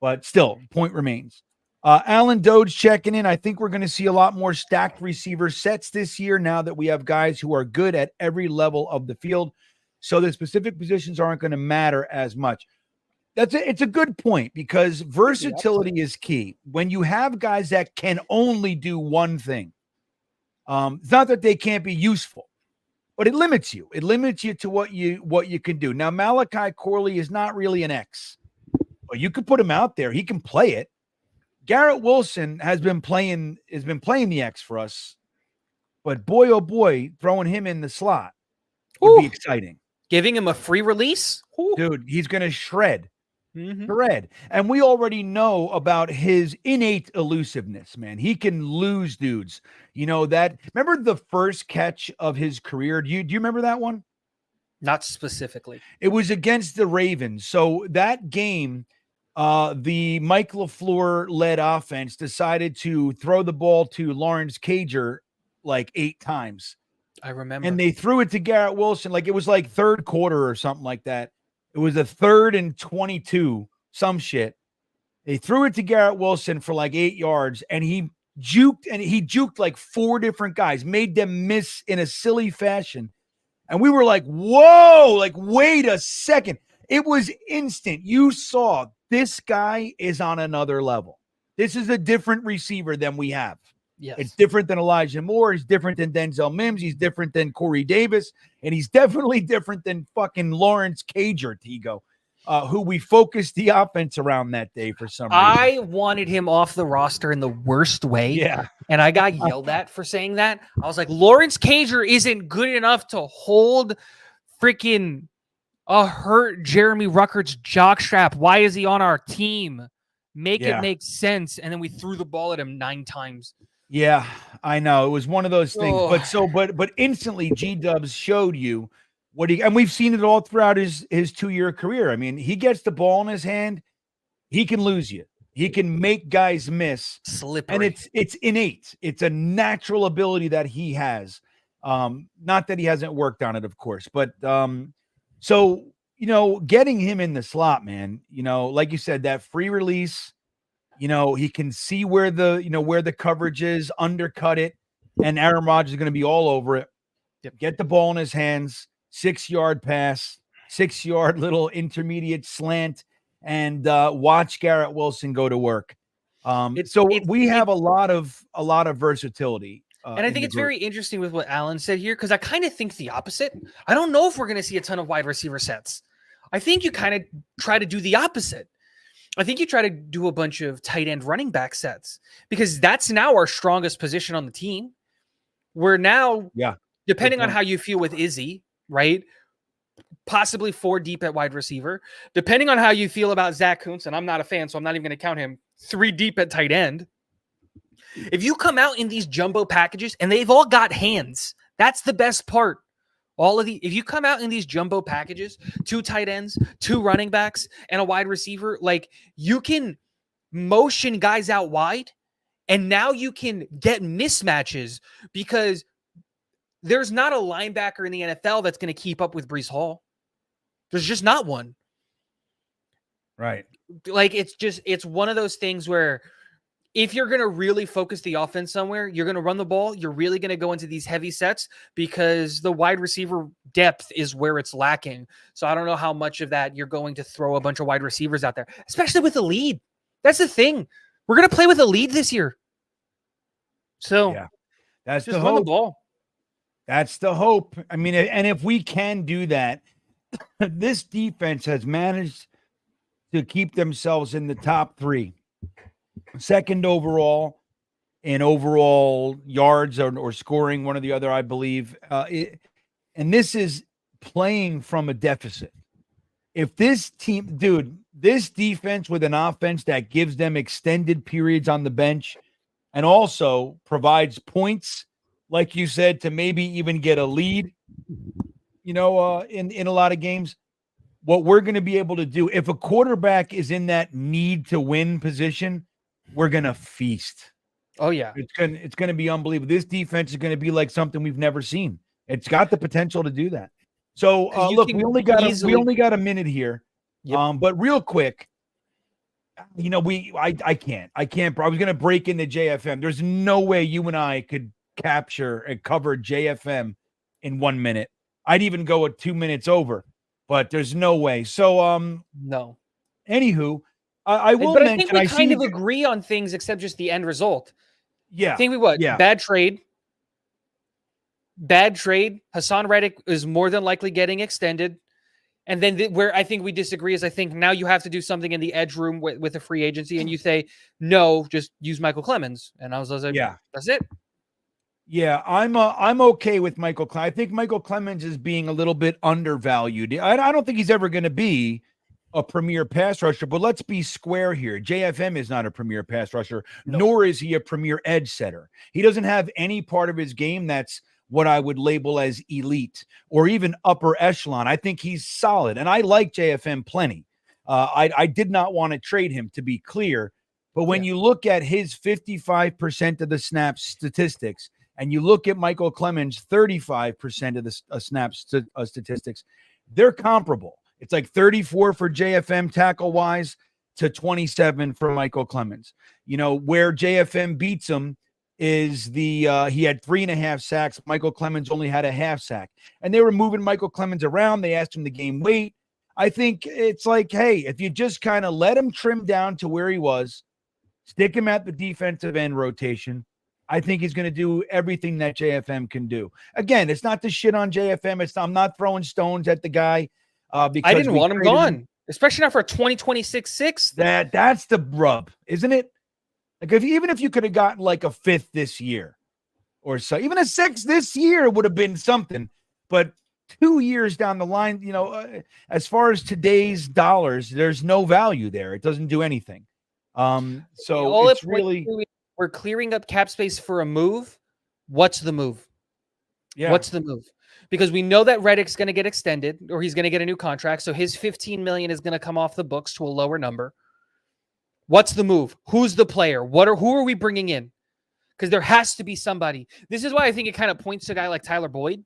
S1: But still, point remains. Alan Doge checking in. I think we're going to see a lot more stacked receiver sets this year now that we have guys who are good at every level of the field. So the specific positions aren't going to matter as much. It's a good point because versatility is key. When you have guys that can only do one thing, it's not that they can't be useful, but it limits you. It limits you to what you can do. Now, Malachi Corley is not really an X, but you could put him out there. He can play it. Garrett Wilson has been playing the X for us, but boy, oh boy, throwing him in the slot would be exciting.
S2: Giving him a free release?
S1: Dude, he's going to shred. Shred. And we already know about his innate elusiveness, man. He can lose dudes. Remember the first catch of his career? Do you remember that one?
S2: Not specifically.
S1: It was against the Ravens. So that game, the Mike LaFleur-led offense decided to throw the ball to Lawrence Cager like 8 times.
S2: I remember.
S1: And they threw it to Garrett Wilson. Like it was like third quarter or something like that. It was a 3rd and 22, some shit. They threw it to Garrett Wilson for like 8 yards, and he juked like 4 different guys, made them miss in a silly fashion. And we were like, whoa, like, wait a second. It was instant. You saw this guy is on another level. This is a different receiver than we have.
S2: Yes.
S1: It's different than Elijah Moore. He's different than Denzel Mims. He's different than Corey Davis. And he's definitely different than fucking Lawrence Cager, Tigo, who we focused the offense around that day for some reason.
S2: I wanted him off the roster in the worst way.
S1: Yeah.
S2: And I got yelled at for saying that. I was like, Lawrence Cager isn't good enough to hold freaking hurt Jeremy Ruckert's jockstrap. Why is he on our team? Make it make sense. And then we threw the ball at him 9 times.
S1: Yeah, I know. It was one of those things. But instantly G-Dubs showed you what and we've seen it all throughout his 2-year career. I mean, he gets the ball in his hand, he can lose you. He can make guys miss.
S2: Slippery.
S1: And it's innate. It's a natural ability that he has. Not that he hasn't worked on it, of course. But so, getting him in the slot, man, like you said, that free release, he can see where the coverage is, undercut it, and Aaron Rodgers is going to be all over it.
S2: Yep. Get
S1: the ball in his hands, 6-yard pass, 6-yard little intermediate slant, and watch Garrett Wilson go to work. We have a lot of versatility.
S2: And I think it's very interesting with what Alan said here, because I kind of think the opposite. I don't know if we're going to see a ton of wide receiver sets. I think you kind of try to do the opposite. I think you try to do a bunch of tight end running back sets because that's now our strongest position on the team. We're now,
S1: Yeah.
S2: depending on
S1: point.
S2: how you feel with Izzy, right? Possibly 4 deep at wide receiver. Depending on how you feel about Zach Kuntz, and I'm not a fan, so I'm not even going to count him, 3 deep at tight end. If you come out in these jumbo packages, and they've all got hands, that's the best part. If you come out in these jumbo packages, 2 tight ends, 2 running backs, and a wide receiver, like, you can motion guys out wide, and now you can get mismatches because there's not a linebacker in the NFL that's going to keep up with Breece Hall. There's just not one.
S1: Right.
S2: Like, it's one of those things where if you're going to really focus the offense somewhere, you're going to run the ball. You're really going to go into these heavy sets because the wide receiver depth is where it's lacking. So I don't know how much of that you're going to throw a bunch of wide receivers out there, especially with the lead. That's the thing. We're going to play with a lead this year. So
S1: yeah, that's
S2: just
S1: the
S2: run the
S1: hope.
S2: ball.
S1: That's the hope. I mean, and if we can do that, this defense has managed to keep themselves in the top 3, second overall in overall yards or scoring, one or the other, I believe. And this is playing from a deficit. If this team, dude, this defense with an offense that gives them extended periods on the bench and also provides points, like you said, to maybe even get a lead, in a lot of games, what we're going to be able to do, if a quarterback is in that need to win position, we're going to feast.
S2: Oh, yeah.
S1: It's going to be unbelievable. This defense is going to be like something we've never seen. It's got the potential to do that. So look, we only got a minute here.
S2: Yep.
S1: But real quick, I can't. I was going to break into JFM. There's no way you and I could capture and cover JFM in 1 minute. I'd even go at 2 minutes over, but there's no way. So,
S2: no.
S1: Anywho, I will
S2: but
S1: mention.
S2: I think we kind of agree on things except just the end result.
S1: Yeah.
S2: I think bad trade. Bad trade. Hassan Reddick is more than likely getting extended. And then where I think we disagree is I think now you have to do something in the edge room with a free agency, and you say, no, just use Michael Clemens. And I was like, yeah, that's it.
S1: Yeah, I'm okay with Michael Clemens. I think Michael Clemens is being a little bit undervalued. I don't think he's ever going to be a premier pass rusher, but let's be square here. JFM is not a premier pass rusher, nor is he a premier edge setter. He doesn't have any part of his game that's what I would label as elite or even upper echelon. I think he's solid, and I like JFM plenty. I did not want to trade him, to be clear, but when you look at his 55% of the snaps statistics, and you look at Michael Clemens' 35% of the snaps statistics, they're comparable. It's like 34 for JFM tackle-wise to 27 for Michael Clemens. Where JFM beats him is he had 3.5 sacks. Michael Clemens only had a half sack. And they were moving Michael Clemens around. They asked him to gain weight. I think it's like, hey, if you just kind of let him trim down to where he was, stick him at the defensive end rotation, I think he's going to do everything that JFM can do. Again, it's not to shit on JFM. I'm not throwing stones at the guy. Because
S2: I didn't want him gone, especially not for a 2026 sixth.
S1: That's the rub, isn't it? Like even if you could have gotten like a 5th this year or so, even a 6th this year would have been something. But 2 years down the line, as far as today's dollars, there's no value there. It doesn't do anything. So it's really,
S2: we're clearing up cap space for a move. What's the move?
S1: Yeah.
S2: What's the move? Because we know that Reddick's going to get extended or he's going to get a new contract. So his $15 million is going to come off the books to a lower number. What's the move? Who's the player? Who are we bringing in? Because there has to be somebody. This is why I think it kind of points to a guy like Tyler Boyd.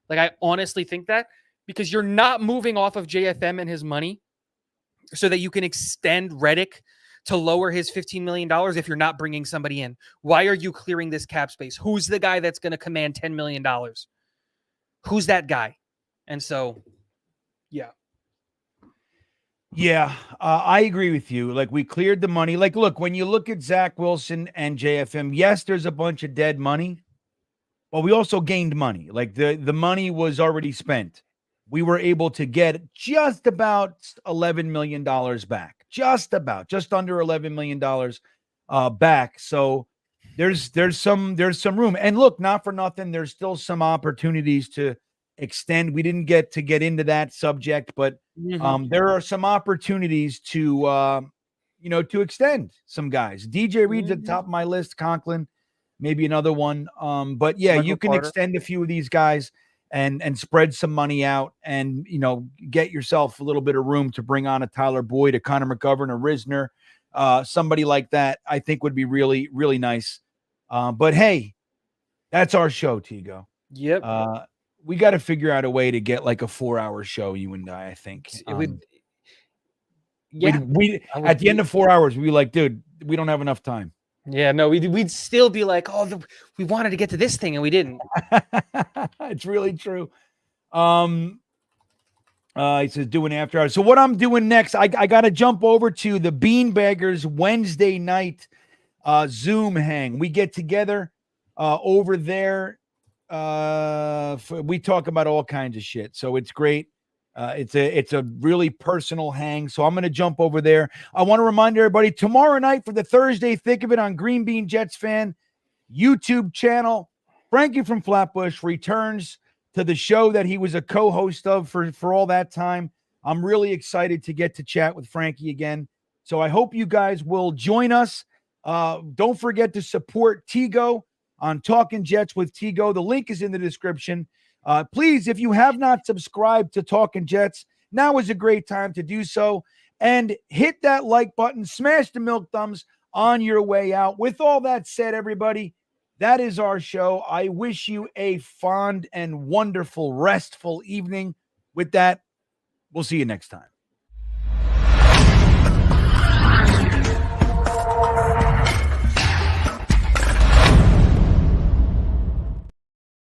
S2: Like, I honestly think that because you're not moving off of JFM and his money so that you can extend Reddick to lower his $15 million if you're not bringing somebody in. Why are you clearing this cap space? Who's the guy that's going to command $10 million? Who's that guy? And so, yeah.
S1: Yeah, I agree with you. Like, we cleared the money. Like, look, when you look at Zach Wilson and JFM, yes, there's a bunch of dead money, but we also gained money. Like, the money was already spent. We were able to get just about $11 million back. Just under $11 million back. So there's some room. And look, not for nothing, there's still some opportunities to extend. We didn't get into that subject, but
S2: Mhm.
S1: there are some opportunities to to extend some guys. DJ Reed's at the
S2: Mhm.
S1: top of my list, Conklin, maybe another one. But yeah, you
S2: Michael
S1: can
S2: Carter.
S1: extend a few of these guys and spread some money out and get yourself a little bit of room to bring on a Tyler Boyd, a Connor McGovern, a Risner, somebody like that. I think would be really, really nice. But hey, that's our show, Tigo.
S2: Yep.
S1: We got to figure out a way to get like a 4-hour show, you and I think.
S2: It would.
S1: We
S2: Yeah. I
S1: at
S2: would
S1: the end
S2: be.
S1: of 4 hours, we like, dude, we don't have enough time.
S2: Yeah. No, we'd still be like, oh, we wanted to get to this thing and we didn't.
S1: It's really true. He says doing after hours. So what I'm doing next, I got to jump over to the Beanbaggers Wednesday night Zoom hang. We get together over there. We talk about all kinds of shit. So it's great. It's a really personal hang. So I'm going to jump over there. I want to remind everybody tomorrow night for the Thursday Thick of It on Green Bean Jets fan YouTube channel. Frankie from Flatbush returns to the show that he was a co-host of for all that time. I'm really excited to get to chat with Frankie again. So I hope you guys will join us. Don't forget to support Tigo on Talking Jets with Tigo. The link is in the description. Please, if you have not subscribed to Talking Jets, now is a great time to do so. And hit that like button, smash the milk thumbs on your way out. With all that said, everybody, that is our show. I wish you a fond and wonderful, restful evening. With that, we'll see you next time.